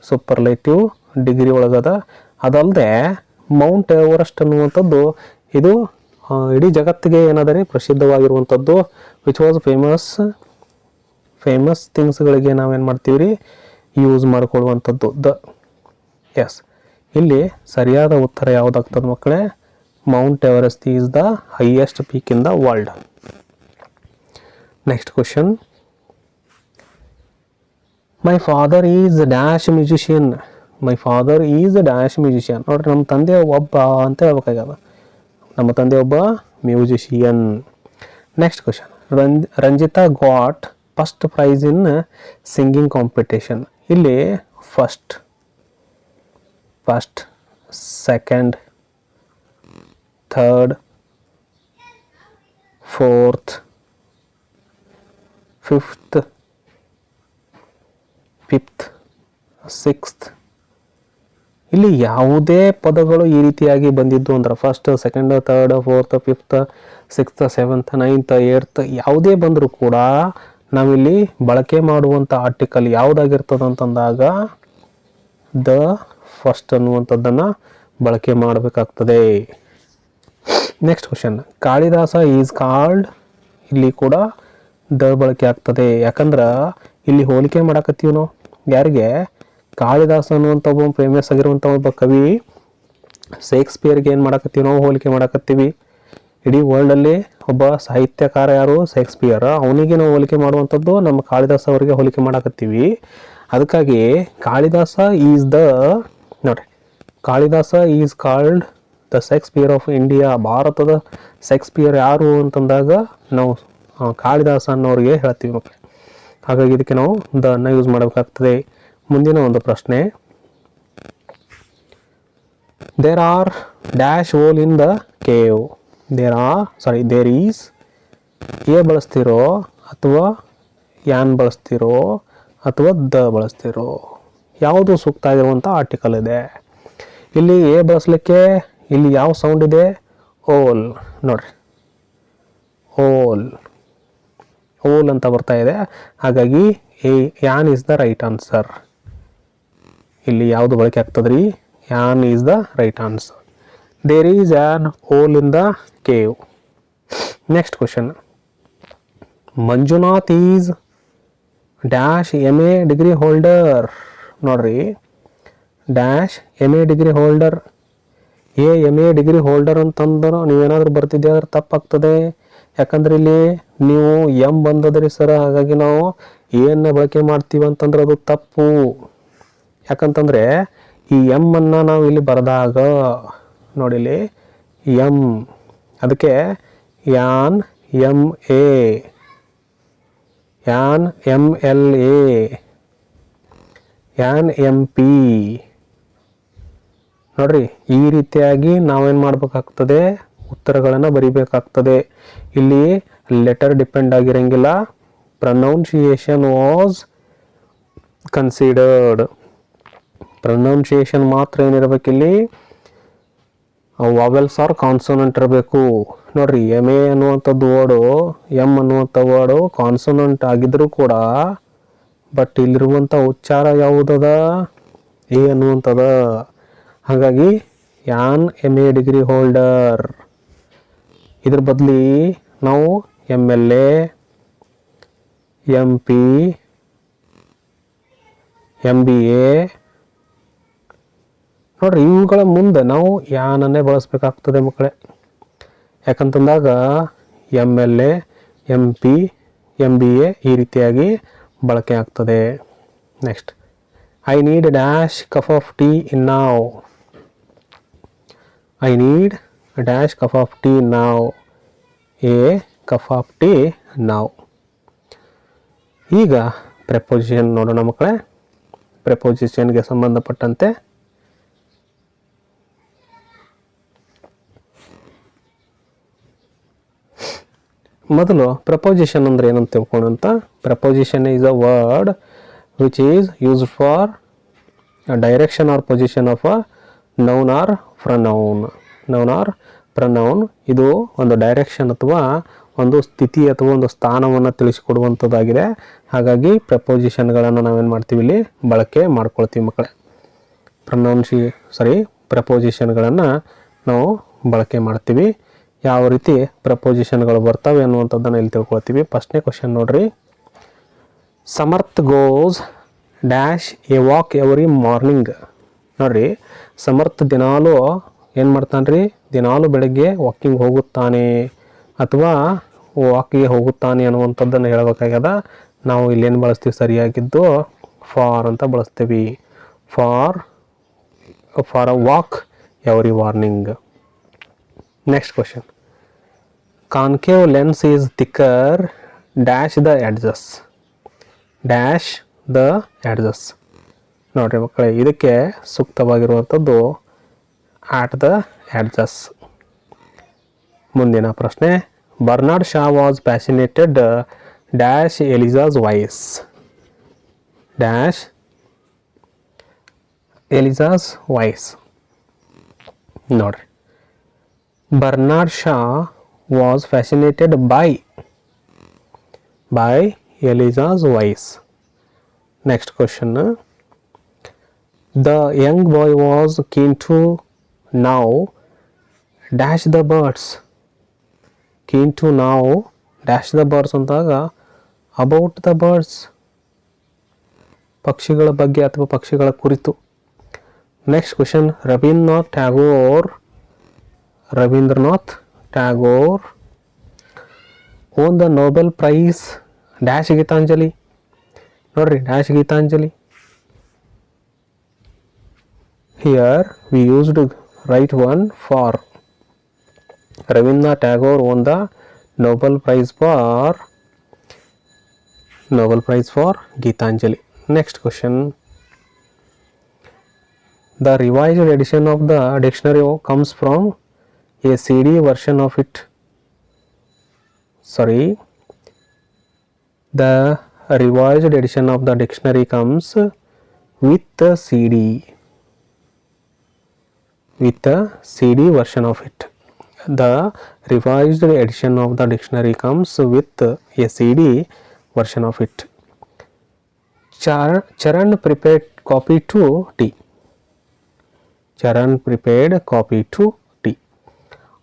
ಸೂಪರ್ಲೇಟಿವ್ ಡಿಗ್ರಿ ಒಳಗದ. ಅದಲ್ಲದೆ ಮೌಂಟ್ ಎವರೆಸ್ಟ್ ಅನ್ನುವಂಥದ್ದು ಇದು ಇಡೀ ಜಗತ್ತಿಗೆ ಏನಾದರೆ ಪ್ರಸಿದ್ಧವಾಗಿರುವಂಥದ್ದು, ವಿಚ್ ವಾಸ್ ಫೇಮಸ್ ಥಿಂಗ್ಸ್ಗಳಿಗೆ ನಾವೇನು ಮಾಡ್ತೀವಿ ರೀ, ಯೂಸ್ ಮಾಡಿಕೊಳ್ಳುವಂಥದ್ದು ದ. ಎಸ್, ಇಲ್ಲಿ ಸರಿಯಾದ ಉತ್ತರ ಯಾವುದಾಗ್ತದೆ ಮಕ್ಕಳೇ? Mount Everest is the highest peak in the world. Next question. My father is dash musician. My father is dash musician. ನೋಡ್ರಿ, ನಮ್ಮ ತಂದೆ ಒಬ್ಬ ಅಂತ ಹೇಳ್ಬೇಕಾಗ್ಯದ. ನಮ್ಮ ತಂದೆ ಒಬ್ಬ musician. Next question. Ranjitha got first prize in singing competition. ಇಲ್ಲಿ first, second, third, fourth, fifth, sixth, ಇಲ್ಲಿ ಯಾವುದೇ ಪದಗಳು ಈ ರೀತಿಯಾಗಿ ಬಂದಿದ್ದು ಅಂದ್ರೆ first, second, third, fourth, fifth, sixth, seventh, ninth, eighth ಯಾವುದೇ ಬಂದರೂ ಕೂಡ ನಾವಿಲ್ಲಿ ಬಳಕೆ ಮಾಡುವಂಥ ಆರ್ಟಿಕಲ್ ಯಾವುದಾಗಿರ್ತದೆ ಅಂತಂದಾಗ ದ ಫಸ್ಟ್ ಅನ್ನುವಂಥದ್ದನ್ನು ಬಳಕೆ ಮಾಡಬೇಕಾಗ್ತದೆ. Next question. Kalidasa is called. ಇಲ್ಲಿ ಕೂಡ ದ ಬಳಕೆ ಆಗ್ತದೆ. ಯಾಕಂದ್ರೆ ಇಲ್ಲಿ ಹೋಲಿಕೆ ಮಾಡಕತ್ತೀವಿ ನಾವು ಯಾರಿಗೆ? ಕಾಳಿದಾಸ ಅನ್ನುವಂಥ ಒಬ್ಬ ಫೇಮಸ್ ಆಗಿರುವಂಥ ಒಬ್ಬ ಕವಿ ಶೇಕ್ಸ್ಪಿಯರ್ಗೆ ಏನು ಮಾಡಕತ್ತೀವಿ ನಾವು? ಹೋಲಿಕೆ ಮಾಡಕತ್ತೀವಿ. ಇಡೀ ವರ್ಲ್ಡಲ್ಲಿ ಒಬ್ಬ ಸಾಹಿತ್ಯಕಾರ ಯಾರು? ಶೇಕ್ಸ್ಪಿಯರ್. ಅವನಿಗೆ ನಾವು ಹೋಲಿಕೆ ಮಾಡುವಂಥದ್ದು ನಮ್ಮ ಕಾಳಿದಾಸ ಅವರಿಗೆ ಹೋಲಿಕೆ ಮಾಡಕತ್ತೀವಿ. ಅದಕ್ಕಾಗಿ ಕಾಳಿದಾಸ ಈಸ್ ದ, ನೋಡ್ರಿ, Kalidasa is called the Shakespeare of India. ಭಾರತದ ಶೇಕ್ಸ್ಪಿಯರ್ ಯಾರು ಅಂತಂದಾಗ ನಾವು ಕಾಳಿದಾಸ ಅನ್ನೋರಿಗೆ ಹೇಳ್ತೀವಿ ಮಕ್ಕಳು. ಹಾಗಾಗಿ ಇದಕ್ಕೆ ನಾವು ದ ಅನ್ನು ಯೂಸ್ ಮಾಡಬೇಕಾಗ್ತದೆ. ಮುಂದಿನ ಒಂದು ಪ್ರಶ್ನೆ. There are dash hole in the cave. There is. A ಬಳಸ್ತಿರೋ ಅಥವಾ ಯಾನ್ ಬಳಸ್ತಿರೋ ಅಥವಾ ದ ಬಳಸ್ತಿರೋ? ಯಾವುದು ಸೂಕ್ತ ಆಗಿರುವಂಥ ಆರ್ಟಿಕಲ್ ಇದೆ? ಇಲ್ಲಿ ಎ ಬಳಸಲಿಕ್ಕೆ ಇಲ್ಲಿ ಯಾವ ಸೌಂಡ್ ಇದೆ? ಓಲ್. ನೋಡ್ರಿ, ಓಲ್ ಅಂತ ಬರ್ತಾ ಇದೆ. ಹಾಗಾಗಿ ಯಾನ್ ಈಸ್ ದ ರೈಟ್ ಆನ್ಸರ್. ಇಲ್ಲಿ ಯಾವುದು ಬಳಕೆ ಆಗ್ತದ್ರಿ? An is the right answer. There is an owl in the cave. Next question. Manjunath is dash MA degree holder. ನೋಡ್ರಿ, dash MA degree holder. MA degree holder ಅಂತಂದ್ರೆ ನೀವೇನಾದ್ರೂ ಬರ್ತಿದ್ದೆ ಅಂದ್ರೆ ತಪ್ಪಾಗ್ತದೆ. ಯಾಕಂದ್ರೆ ಇಲ್ಲಿ ನೀವು ಬಂದದ್ರಿ ಸರ್, ಹಾಗಾಗಿ ನಾವು ಏನ ಬಳಕೆ ಮಾಡ್ತೀವಿ ಅಂತಂದ್ರೆ ಅದು ತಪ್ಪು. ಯಾಕಂತಂದ್ರೆ ಈ ಅನ್ನು ನಾವು ಇಲ್ಲಿ ಬರೆದಾಗ ನೋಡಿಲಿ ಅದಕ್ಕೆ ಯಾನ್ MA, ಯಾನ್ MLA, ಯಾನ್ MP. ನೋಡ್ರಿ, ಈ ರೀತಿಯಾಗಿ ನಾವೇನು ಮಾಡಬೇಕಾಗ್ತದೆ? ಉತ್ತರಗಳನ್ನು ಬರಿಬೇಕಾಗ್ತದೆ. ಇಲ್ಲಿ ಲೆಟರ್ ಡಿಪೆಂಡ್ ಆಗಿರಂಗಿಲ್ಲ. Pronunciation was considered. ಪ್ರೊನೌನ್ಸಿಯೇಷನ್ ಮಾತ್ರ ಏನಿರಬೇಕಿಲ್ಲಿ? ವಾವೆಲ್ಸ್ ಆರ್ ಕಾನ್ಸೋನೆಂಟ್ ಇರಬೇಕು. ನೋಡ್ರಿ, MA ಅನ್ನುವಂಥದ್ದು ವರ್ಡು, ಅನ್ನುವಂಥ ವರ್ಡು ಕಾನ್ಸೋನೆಂಟ್ ಆಗಿದ್ರೂ ಕೂಡ ಬಟ್ ಇಲ್ಲಿರುವಂಥ ಉಚ್ಚಾರ ಯಾವುದದ? ಎ ಅನ್ನುವಂಥದ. ಹಾಗಾಗಿ ಯಾನ್ MA ಡಿಗ್ರಿ ಹೋಲ್ಡರ್. ಇದ್ರ ಬದಲಿ ನಾವು MLA, MP, MBA, ನೋಡ್ರಿ, ಇವುಗಳ ಮುಂದೆ ನಾವು ಯಾನನ್ನೇ ಬಳಸಬೇಕಾಗ್ತದೆ ಮಕ್ಕಳೇ. ಯಾಕಂತಂದಾಗ MLA, MP, MBA ಈ ರೀತಿಯಾಗಿ ಬಳಕೆ ಆಗ್ತದೆ. Next. I need dash cup of tea in now. I need dash cup of tea now. A cup of tea now. ಈಗ ಪ್ರೆಪೋಸಿಷನ್ ನೋಡೋಣ ಮಕ್ಕಳೇ. ಪ್ರೆಪೋಸಿಷನ್ಗೆ ಸಂಬಂಧಪಟ್ಟಂತೆ ಮೊದಲು ಪ್ರಪೋಸಿಷನ್ ಅಂದ್ರೆ ಏನಂತ ತಿಳ್ಕೊಳ್ಳೋಣ. Preposition is a word which is used for direction or position of a noun or pronoun. Noun or pronoun ಇದು ಒಂದು ಡೈರೆಕ್ಷನ್ ಅಥವಾ ಒಂದು ಸ್ಥಿತಿ ಅಥವಾ ಒಂದು ಸ್ಥಾನವನ್ನು ತಿಳಿಸಿಕೊಡುವಂಥದ್ದಾಗಿದೆ. ಹಾಗಾಗಿ ಪ್ರಪೋಸಿಷನ್ಗಳನ್ನು ನಾವೇನು ಮಾಡ್ತೀವಿ, ಇಲ್ಲಿ ಬಳಕೆ ಮಾಡ್ಕೊಳ್ತೀವಿ ಮಕ್ಕಳೇ. ಪ್ರಪೋಸಿಷನ್ಗಳನ್ನು ನಾವು ಬಳಕೆ ಮಾಡ್ತೀವಿ. ಯಾವ ರೀತಿ ಪ್ರಪೋಸಿಷನ್ಗಳು ಬರ್ತವೆ ಅನ್ನುವಂಥದ್ದನ್ನು ಇಲ್ಲಿ ತಿಳ್ಕೊಳ್ತೀವಿ. ಫಸ್ಟ್ನೇ ಕ್ವಶನ್ ನೋಡ್ರಿ. Samarth goes dash A walk every morning. ನೋಡ್ರಿ, ಸಮರ್ಥ್ ದಿನಾಲೂ ಏನು ಮಾಡ್ತಾನೆ, ದಿನಾಲೂ ಬೆಳಗ್ಗೆ ವಾಕಿಂಗ್ ಹೋಗುತ್ತಾನೆ ಅಥವಾ ವಾಕಿಗೆ ಹೋಗುತ್ತಾನೆ ಅನ್ನುವಂಥದ್ದನ್ನು ಹೇಳಬೇಕಾಗ್ಯದ. ನಾವು ಇಲ್ಲೇನು ಬಳಸ್ತೀವಿ, ಸರಿಯಾಗಿದ್ದು ಫಾರ್ ಅಂತ ಬಳಸ್ತೀವಿ. For a walk every morning. Next question. Concave lens is thicker dash the edges. Dash the edges. ನೋಡ್ರಿ ಮಕ್ಕಳೇ, ಇದಕ್ಕೆ ಸೂಕ್ತವಾಗಿರುವಂಥದ್ದು ಆಟ್ ದ ಎಡ್ಜಸ್. ಮುಂದಿನ ಪ್ರಶ್ನೆ. Bernard Shaw was fascinated dash Eliza's voice. Dash Eliza's voice. ನೋಡ್ರಿ, Bernard Shaw was fascinated by Eliza's voice. Next question. The young boy was keen to know dash the birds. Keen to know dash the birds ಅಂದಾಗ about the birds, ಪಕ್ಷಿಗಳ ಬಗ್ಗೆ ಅಥವಾ ಪಕ್ಷಿಗಳ ಕುರಿತು. Next question. Rabindranath Tagore won the Nobel Prize dash Gitanjali. ನೋಡ್ರಿ, dash Gitanjali. Here we used right one for Rabindranath Tagore won the Nobel Prize for Geetanjali. Next question. The revised edition of the dictionary comes from a CD version of it. The revised edition of the dictionary comes with the CD. With the CD version of it. The revised edition of the dictionary comes with a CD version of it. Charan prepared copy to tea. Charan prepared copy to tea.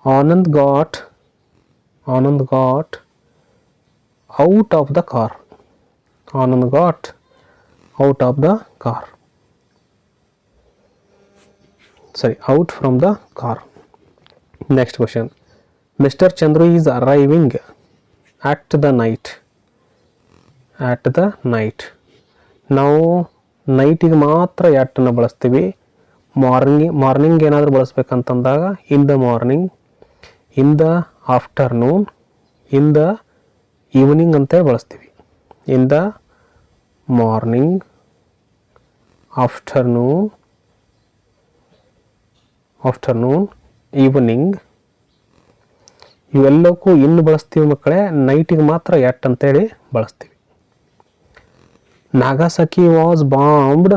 Anand got out of the car. Anand got out of the car. Out from the car. Next question. Mr. Chandru is arriving at the night. At the night. ನಾವು ನೈಟಿಗೆ ಮಾತ್ರ ಎಟ್ಟನ್ನು ಬಳಸ್ತೀವಿ. Morning ಏನಾದರೂ ಬಳಸ್ಬೇಕಂತಂದಾಗ in the morning, in the afternoon, in the evening ಅಂತೇಳಿ ಬಳಸ್ತೀವಿ. In the morning, afternoon, evening ಇವೆಲ್ಲಕ್ಕೂ ಇನ್ನು ಬಳಸ್ತೀವಿ ಮಕ್ಕಳೇ. ನೈಟಿಗೆ ಮಾತ್ರ ಎಟ್ ಅಂತೇಳಿ ಬಳಸ್ತೀವಿ. Nagasaki was bombed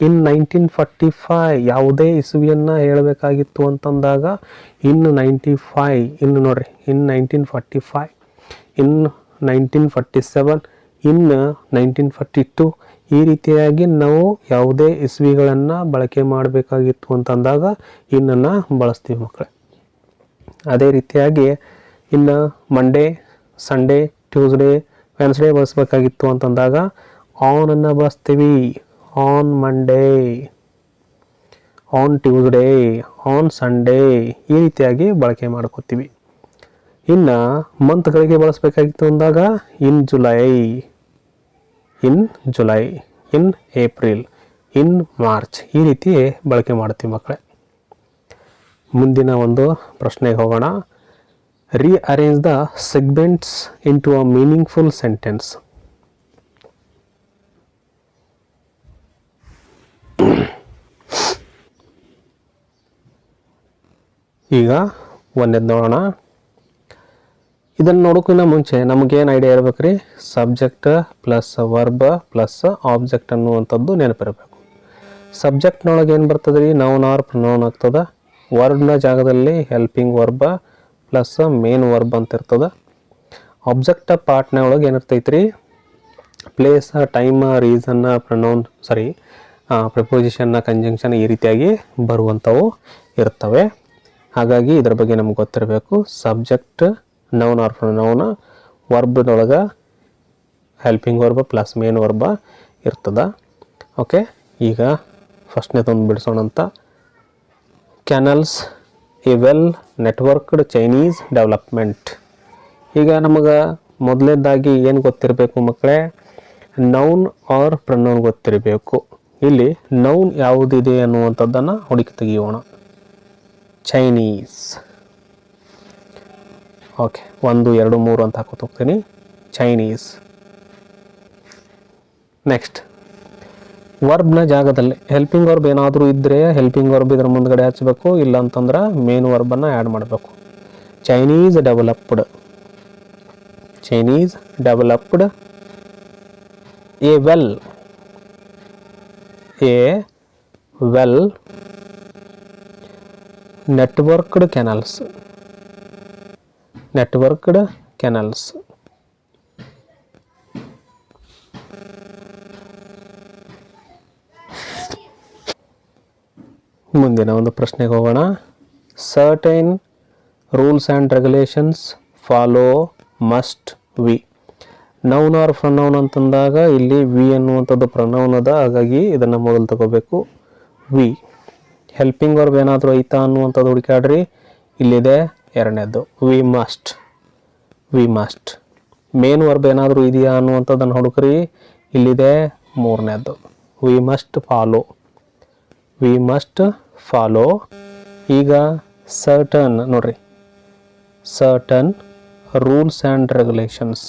in 1945. ಯಾವುದೇ ಇಸುವಿಯನ್ನು ಹೇಳಬೇಕಾಗಿತ್ತು ಅಂತಂದಾಗ ಇನ್ 95, ಇನ್ನು ನೋಡ್ರಿ, ಇನ್ 1945, ಇನ್ 1947, ಇನ್ 1942 ಈ ರೀತಿಯಾಗಿ ನಾವು ಯಾವುದೇ ಇಸ್ವಿಗಳನ್ನು ಬಳಕೆ ಮಾಡಬೇಕಾಗಿತ್ತು ಅಂತಂದಾಗ ಇನ್ನನ್ನು ಬಳಸ್ತೀವಿ ಮಕ್ಕಳೇ. ಅದೇ ರೀತಿಯಾಗಿ ಇನ್ನು ಮಂಡೇ, ಸಂಡೇ, ಟ್ಯೂಸ್ಡೇ, ವೆನ್ಸ್ಡೇ ಬಳಸಬೇಕಾಗಿತ್ತು ಅಂತಂದಾಗ ಆನ್ ಅನ್ನು ಬಳಸ್ತೀವಿ. On Monday, on Tuesday, on Sunday ಈ ರೀತಿಯಾಗಿ ಬಳಕೆ ಮಾಡ್ಕೋತೀವಿ. ಇನ್ನು ಮಂತ್ಗಳಿಗೆ ಬಳಸಬೇಕಾಗಿತ್ತು ಅಂದಾಗ in July, in April, in March ಈ ರೀತಿ ಬಳಕೆ ಮಾಡ್ತೀವಿ ಮಕ್ಕಳೇ. ಮುಂದಿನ ಒಂದು ಪ್ರಶ್ನೆಗೆ ಹೋಗೋಣ. Rearrange the segments into a meaningful sentence. ಈಗ ಒಂದೇದು ನೋಡೋಣ. ಇದನ್ನು ನೋಡೋಕ್ಕಿಂತ ಮುಂಚೆ ನಮಗೇನು ಐಡಿಯಾ ಇರ್ಬೇಕು ರೀ, subject plus verb plus object ಅನ್ನುವಂಥದ್ದು ನೆನಪಿರಬೇಕು. ಸಬ್ಜೆಕ್ಟ್ನೊಳಗೆ ಏನು ಬರ್ತದೆ ರೀ, ನೌನ್ ಆರ್ ಪ್ರೊನೌನ್ ಆಗ್ತದೆ. ವರ್ಬ್ನ ಜಾಗದಲ್ಲಿ helping verb plus main verb ಅಂತ ಇರ್ತದೆ. ಆಬ್ಜೆಕ್ಟ್ ಪಾರ್ಟ್ನ ಒಳಗೆ ಏನಿರ್ತೈತೆ ರೀ, ಪ್ಲೇಸ್, ಟೈಮ್, ರೀಸನ್, ಪ್ರೊನೌನ್ ಪ್ರಿಪೋಸಿಷನ್ನ, ಕಂಜಂಕ್ಷನ್ ಈ ರೀತಿಯಾಗಿ ಬರುವಂಥವು ಇರ್ತವೆ. ಹಾಗಾಗಿ ಇದ್ರ ಬಗ್ಗೆ ನಮ್ಗೆ ಗೊತ್ತಿರಬೇಕು. ಸಬ್ಜೆಕ್ಟ್ ನೌನ್ ಆರ್ ಪ್ರೊನೌನ್, ವರ್ಬ್ನೊಳಗೆ helping verb plus main verb ಇರ್ತದೆ. ಓಕೆ, ಈಗ ಫಸ್ಟ್ನೇದೊಂದು ಬಿಡಿಸೋಣ ಅಂತ. Canals a well networked Chinese development. ಈಗ ನಮಗೆ ಮೊದಲನೇದಾಗಿ ಏನು ಗೊತ್ತಿರಬೇಕು ಮಕ್ಕಳೇ, ನೌನ್ ಆರ್ ಪ್ರೊನೌನ್ ಗೊತ್ತಿರಬೇಕು. ಇಲ್ಲಿ ನೌನ್ ಯಾವುದಿದೆ ಅನ್ನುವಂಥದ್ದನ್ನು ಹುಡುಕಿ ತೆಗೆಯೋಣ. ಚೈನೀಸ್. ಓಕೆ, 1 2 3 ಅಂತ ಹಾಕೋತ ಹೋಗ್ತೀನಿ. ಚೈನೀಸ್. ನೆಕ್ಸ್ಟ್, ವರ್ಬ್ನ ಜಾಗದಲ್ಲಿ ಹೆಲ್ಪಿಂಗ್ ವರ್ಬ್ ಏನಾದರೂ ಇದ್ದರೆ ಹೆಲ್ಪಿಂಗ್ ವರ್ಬ್ ಇದರ ಮುಂದ್ಗಡೆ ಹಚ್ಚಬೇಕು, ಇಲ್ಲ ಅಂತಂದ್ರೆ ಮೇನ್ ವರ್ಬನ್ನು ಆ್ಯಡ್ ಮಾಡಬೇಕು. Chinese developed. Chinese developed a well. A well networked canals. Networked canals. ಮುಂದಿನ ಒಂದು ಪ್ರಶ್ನೆಗೆ ಹೋಗೋಣ. Certain rules and regulations follow must we. Noun or pronoun ಅಂತಂದಾಗ ಇಲ್ಲಿ ವಿ ಅನ್ನುವಂಥದ್ದು ಪ್ರೊನೌನ್ ಅದ, ಹಾಗಾಗಿ ಇದನ್ನು ಮೊದಲು ತಗೋಬೇಕು. ವಿ. ಹೆಲ್ಪಿಂಗ್ ವರ್ಬ್ ಏನಾದರೂ ಐತಾ ಅನ್ನುವಂಥದ್ದು ಹುಡುಕಾಡ್ರಿ. ಇಲ್ಲಿದೆ ಎರಡನೇದು, we must. We must. Main verb ಏನಾದರೂ ಇದೆಯಾ ಅನ್ನುವಂಥದ್ದನ್ನು ಹುಡುಕ್ರಿ. ಇಲ್ಲಿದೆ ಮೂರನೇದು, we must follow. We must follow. ಈಗ ಸರ್ಟನ್ ನೋಡ್ರಿ, certain rules and regulations.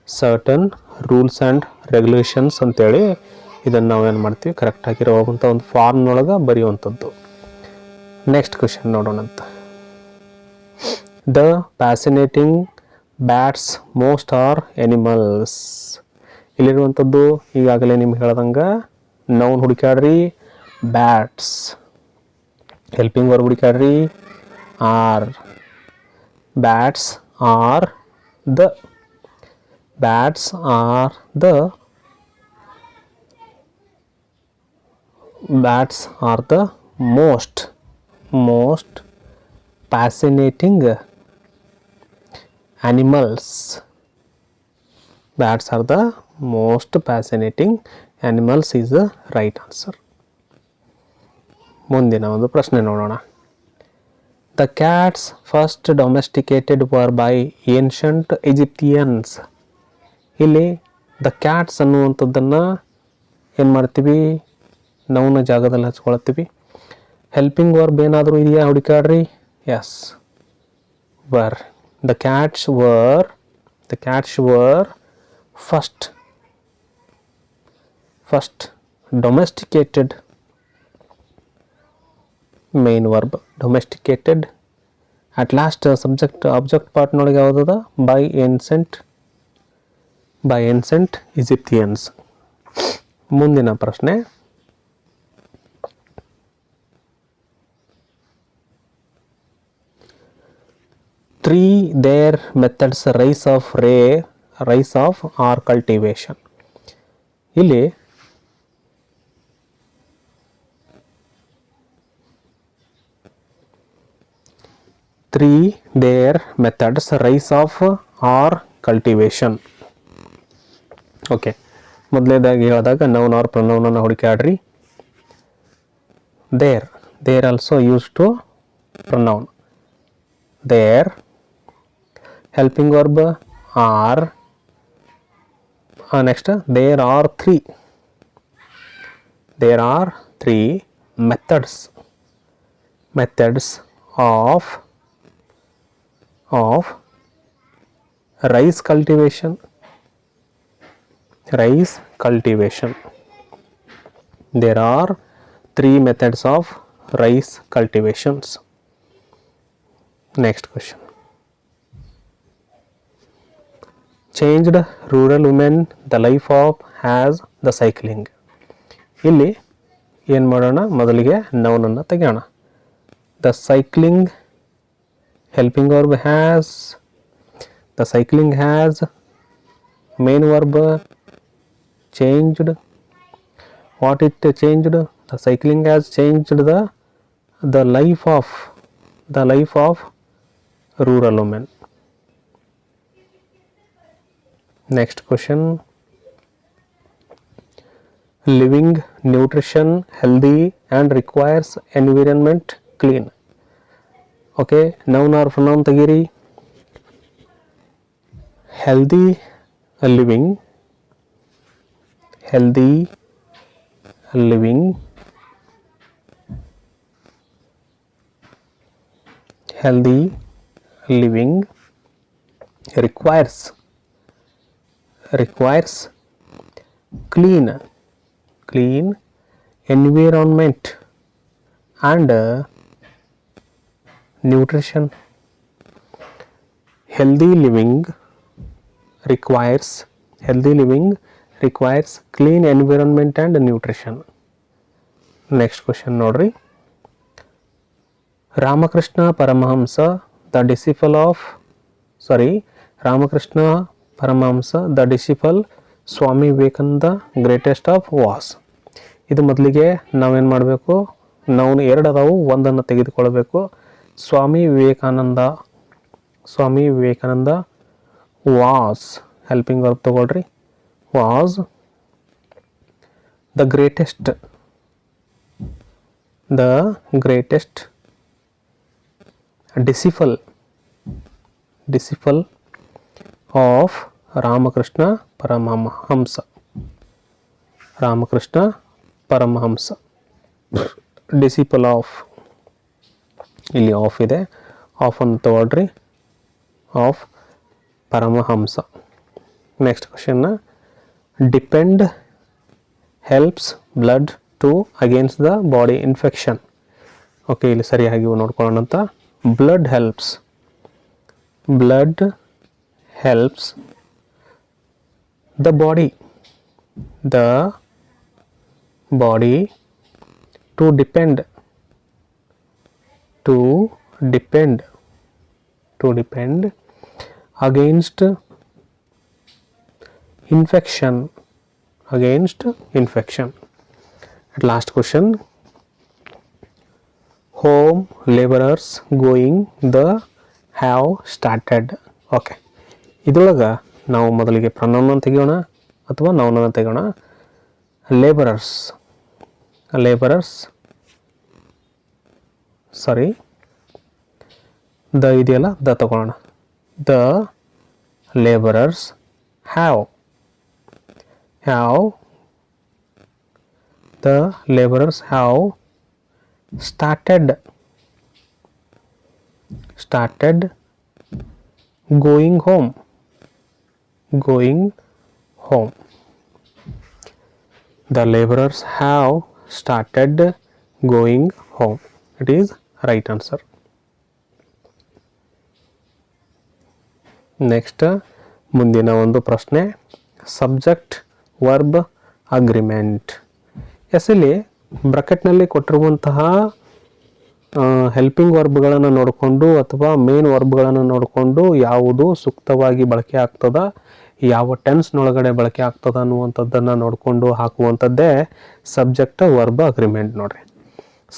Certain rules and regulations ಅಂತೇಳಿ ಇದನ್ನು ನಾವೇನು ಮಾಡ್ತೀವಿ, ಕರೆಕ್ಟಾಗಿರೋವಂಥ ಒಂದು ಫಾರ್ಮ್ನೊಳಗೆ ಬರೆಯುವಂಥದ್ದು. ನೆಕ್ಸ್ಟ್ ಕ್ವೆಶನ್ ನೋಡೋಣಂತ. The fascinating bats most are animals. ಇಲ್ಲಿರುವಂಥದ್ದು ಈಗಾಗಲೇ ನಿಮ್ಗೆ ಹೇಳ್ದಂಗೆ ನೌನ್ ಹುಡುಕಾಡ್ರಿ, ಬ್ಯಾಟ್ಸ್. ಹೆಲ್ಪಿಂಗ್ ವರ್ಬ್ ಹುಡುಕಾಡ್ರಿ, are. Bats are the. Bats are the. Bats are the most fascinating animals. Bats are the most fascinating animals is the right answer. ಮುಂದಿನ ಒಂದು ಪ್ರಶ್ನೆ ನೋಡೋಣ. The cats first domesticated were by ancient Egyptians. ಇಲ್ಲಿ the cats ಅನ್ನುವಂಥದ್ದನ್ನು ಏನು ಮಾಡ್ತೀವಿ, ನೌನ ಜಾಗದಲ್ಲಿ ಹಚ್ಕೊಳ್ತೀವಿ. Helping verb ಏನಾದರೂ ಇದೆಯಾ ಹುಡುಕಾಡ್ರಿ. Yes, were. The cats were first domesticated. Main verb domesticated. At last subject object ಪಾರ್ಟ್ನೊಳಗೆ ಯಾವುದದ, ಬೈ ಏನ್ಸೆಂಟ್ ಈಜಿಪ್ತಿಯನ್ಸ್. ಮುಂದಿನ ಪ್ರಶ್ನೆ. their methods rise of or cultivation. ಇಲ್ಲಿ their methods rise of or cultivation. Okay, ಮೊದಲನೇದಾಗಿ ಹೇಳಿದಾಗ ನೌನ್ ಆರ್ ಪ್ರೊನೌನನ್ನು ಹುಡುಕಾಡ್ರಿ. There also use to pronoun. There. Helping verb are. Next, there are three methods of rice cultivation. Rice cultivation. There are 3 methods of rice cultivations. Next question. Changed rural women the life of has the cycling. ಇಲ್ಲಿ ಏನು ಮಾಡೋಣ, ಮೊದಲಿಗೆ ನೌನನ್ನು ತೆಗೆಯೋಣ. The cycling helping verb has, the cycling has main verb changed. What it changed? The cycling has changed the life of rural women. Next question. Living nutrition healthy and requires environment clean. Okay, noun or pronoun ತೆಗೀರಿ. Healthy living requires clean environment and nutrition. Healthy living requires clean environment and nutrition. Next question nodri. Ramakrishna Paramahamsa the disciple Swami Vivekananda greatest of was. ಇದು ಮೊದಲಿಗೆ ನಾವೇನು ಮಾಡಬೇಕು, ನಾವು 2 ಅದಾವು, ಒಂದನ್ನು ತೆಗೆದುಕೊಳ್ಳಬೇಕು. Swami Vivekananda was helping verb ತಗೊಳ್ರಿ. Was the greatest disciple of Ramakrishna Paramahamsa. Disciple of, ಇಲ್ಲಿ ಆಫ್ ಇದೆ, ಆಫ್ ಅಂತ ತಗೊಳ್ರಿ, of Paramahamsa. Next question. Depend helps blood to against the body infection. Okay, ಇಲ್ಲಿ ಸರಿಯಾಗಿ ನೋಡ್ಕೊಳ್ಳೋಣ ಅಂತ. Blood helps the body to depend against infection. At last question. Home laborers going the have started. Okay, ಇದ್ರೊಳಗೆ ನಾವು ಮೊದಲಿಗೆ pronoun ತೆಗೆಯೋಣ ಅಥವಾ ನೌನನ್ನು ತೆಗೆಯೋಣ. Labourers the ಇದೆಯಲ್ಲ, the ತಗೊಳ್ಳೋಣ. The labourers have started going home. The laborers have started going home. It is right answer. Next ಮುಂದಿನ ಒಂದು ಪ್ರಶ್ನೆ. Subject verb agreement. S, ಇಲ್ಲಿ ಬ್ರಾಕೆಟ್ನಲ್ಲಿ ಕೊಟ್ಟಿರುವಂತಹ ಹೆಲ್ಪಿಂಗ್ ವರ್ಬ್ಗಳನ್ನು ನೋಡಿಕೊಂಡು ಅಥವಾ ಮೇನ್ ವರ್ಬ್ಗಳನ್ನು ನೋಡಿಕೊಂಡು ಯಾವುದು ಸೂಕ್ತವಾಗಿ ಬಳಕೆ ಆಗ್ತದ, ಯಾವ ಟೆನ್ಸ್ನೊಳಗಡೆ ಬಳಕೆ ಆಗ್ತದ ಅನ್ನುವಂಥದ್ದನ್ನು ನೋಡಿಕೊಂಡು ಹಾಕುವಂಥದ್ದೇ ಸಬ್ಜೆಕ್ಟ್ ವರ್ಬ್ ಅಗ್ರಿಮೆಂಟ್. ನೋಡ್ರಿ,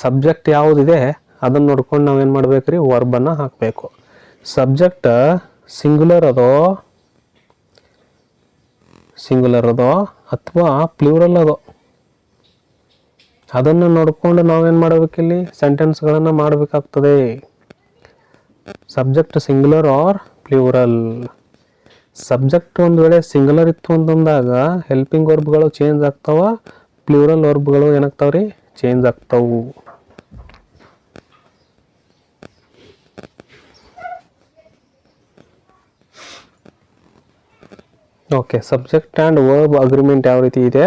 ಸಬ್ಜೆಕ್ಟ್ ಯಾವುದಿದೆ ಅದನ್ನು ನೋಡ್ಕೊಂಡು ನಾವೇನು ಮಾಡ್ಬೇಕ್ರಿ, ವರ್ಬನ್ನು ಹಾಕಬೇಕು. ಸಬ್ಜೆಕ್ಟ್ ಸಿಂಗುಲರ್ ಅದೋ ಅಥವಾ ಪ್ಲೂರಲ್ ಅದೋ ಅದನ್ನು ನೋಡಿಕೊಂಡು ನಾವೇನು ಮಾಡಬೇಕಿಲ್ಲಿ, ಸೆಂಟೆನ್ಸ್ಗಳನ್ನು ಮಾಡಬೇಕಾಗ್ತದೆ. Subject singular or plural. Subject ಒಂದು ವೇಳೆ ಸಿಂಗುಲರ್ ಇತ್ತು ಅಂತಂದಾಗ ಹೆಲ್ಪಿಂಗ್ ವರ್ಬ್ಗಳು ಚೇಂಜ್ ಆಗ್ತಾವ, ಪ್ಲೂರಲ್ ವರ್ಬ್ಗಳು ಏನಾಗ್ತಾವ್ರಿ, ಚೇಂಜ್ ಆಗ್ತಾವು. Okay, subject and verb agreement ಯಾವ ರೀತಿ ಇದೆ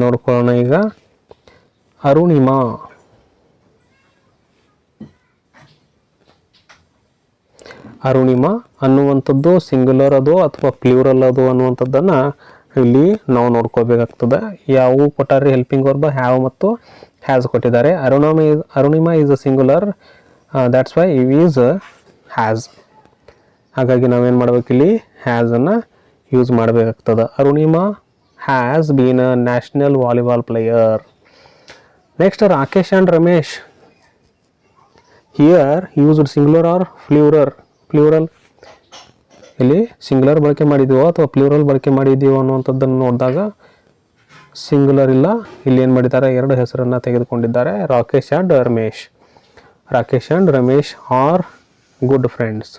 ನೋಡ್ಕೊಳ್ಳೋಣ ಈಗ. ಅರುಣಿಮಾ, ಅರುಣಿಮಾ ಅನ್ನುವಂಥದ್ದು ಸಿಂಗುಲರ್ ಅದು ಅಥವಾ ಪ್ಲೂರಲ್ ಅದು ಅನ್ನುವಂಥದ್ದನ್ನು ಇಲ್ಲಿ ನಾವು ನೋಡ್ಕೋಬೇಕಾಗ್ತದೆ. ಯಾವ ಕೊಟ್ಟಾರೆ ಹೆಲ್ಪಿಂಗ್ ವರ್ಬ್ ಹ್ಯಾವ್ ಮತ್ತು ಹ್ಯಾಸ್ ಕೊಟ್ಟಿದ್ದಾರೆ. Arunima is a singular, that's why is has. ಹಾಗಾಗಿ ನಾವೇನು ಮಾಡ್ಬೇಕಿಲ್ಲಿ ಹ್ಯಾಸನ್ನು ಯೂಸ್ ಮಾಡಬೇಕಾಗ್ತದೆ. Arunima has been a national volleyball player. Next Rakesh and Ramesh, here used singular or plural. ಇಲ್ಲಿ ಸಿಂಗುಲರ್ ಬಳಕೆ ಮಾಡಿದ್ದೀವೋ ಅಥವಾ ಪ್ಲೂರಲ್ ಬಳಕೆ ಮಾಡಿದ್ದೀವೋ ಅನ್ನುವಂಥದ್ದನ್ನು ನೋಡಿದಾಗ ಸಿಂಗುಲರ್ ಇಲ್ಲ, ಇಲ್ಲಿ ಏನು ಮಾಡಿದ್ದಾರೆ, ಎರಡು ಹೆಸರನ್ನು ತೆಗೆದುಕೊಂಡಿದ್ದಾರೆ, Rakesh and Ramesh. Rakesh and Ramesh are good friends.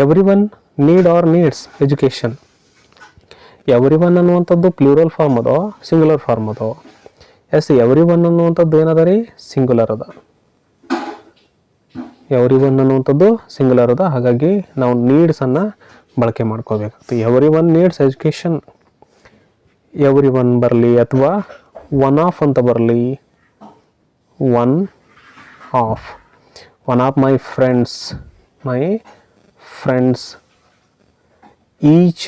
Every one need or needs education. Every one ಅನ್ನುವಂಥದ್ದು ಪ್ಲೂರಲ್ ಫಾರ್ಮ್ ಅದೋ ಸಿಂಗುಲರ್ ಫಾರ್ಮ್ ಅದೋ? ಎಸ್, ಎವ್ರಿ ಒನ್ ಅನ್ನುವಂಥದ್ದು ಏನದ ರೀ, ಸಿಂಗುಲರ್ ಅದ. ಎವ್ರಿ ಒನ್ ಅನ್ನುವಂಥದ್ದು ಸಿಂಗುಲರ್ ಅದ, ಹಾಗಾಗಿ ನಾವು ನೀಡ್ಸನ್ನು ಬಳಕೆ ಮಾಡ್ಕೋಬೇಕಾಗ್ತದೆ. Every one needs education, every one ಬರಲಿ ಅಥವಾ ಒನ್ ಆಫ್ ಅಂತ ಬರಲಿ. One of my friends each.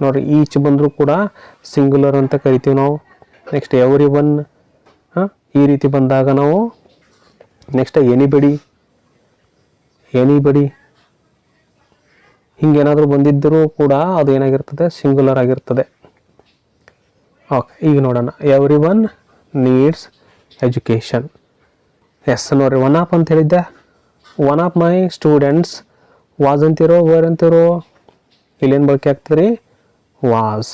ನೋಡಿರಿ, ಈಚ್ ಬಂದರೂ ಕೂಡ ಸಿಂಗುಲರ್ ಅಂತ ಕರಿತೀವಿ ನಾವು. ನೆಕ್ಸ್ಟ್ ಎವ್ರಿ ಒನ್ ಈ ರೀತಿ ಬಂದಾಗ ನಾವು ನೆಕ್ಸ್ಟ್ ಎನಿಬಡಿ ಹಿಂಗೇನಾದರೂ ಬಂದಿದ್ದರೂ ಕೂಡ ಅದು ಏನಾಗಿರ್ತದೆ, ಸಿಂಗುಲರ್ ಆಗಿರ್ತದೆ. ಓಕೆ, ಈಗ ನೋಡೋಣ. Every one needs education. Yes ನೋಡ್ರಿ, ಒನ್ ಆಫ್ ಅಂತ ಹೇಳಿದ್ದೆ. One of my students was ಅಂತಿರೋ ವರ್ ಅಂತಿರೋ, ಇಲ್ಲೇನು ಬಳಕೆ ಆಗ್ತದೆ ರೀ, ವಾಸ್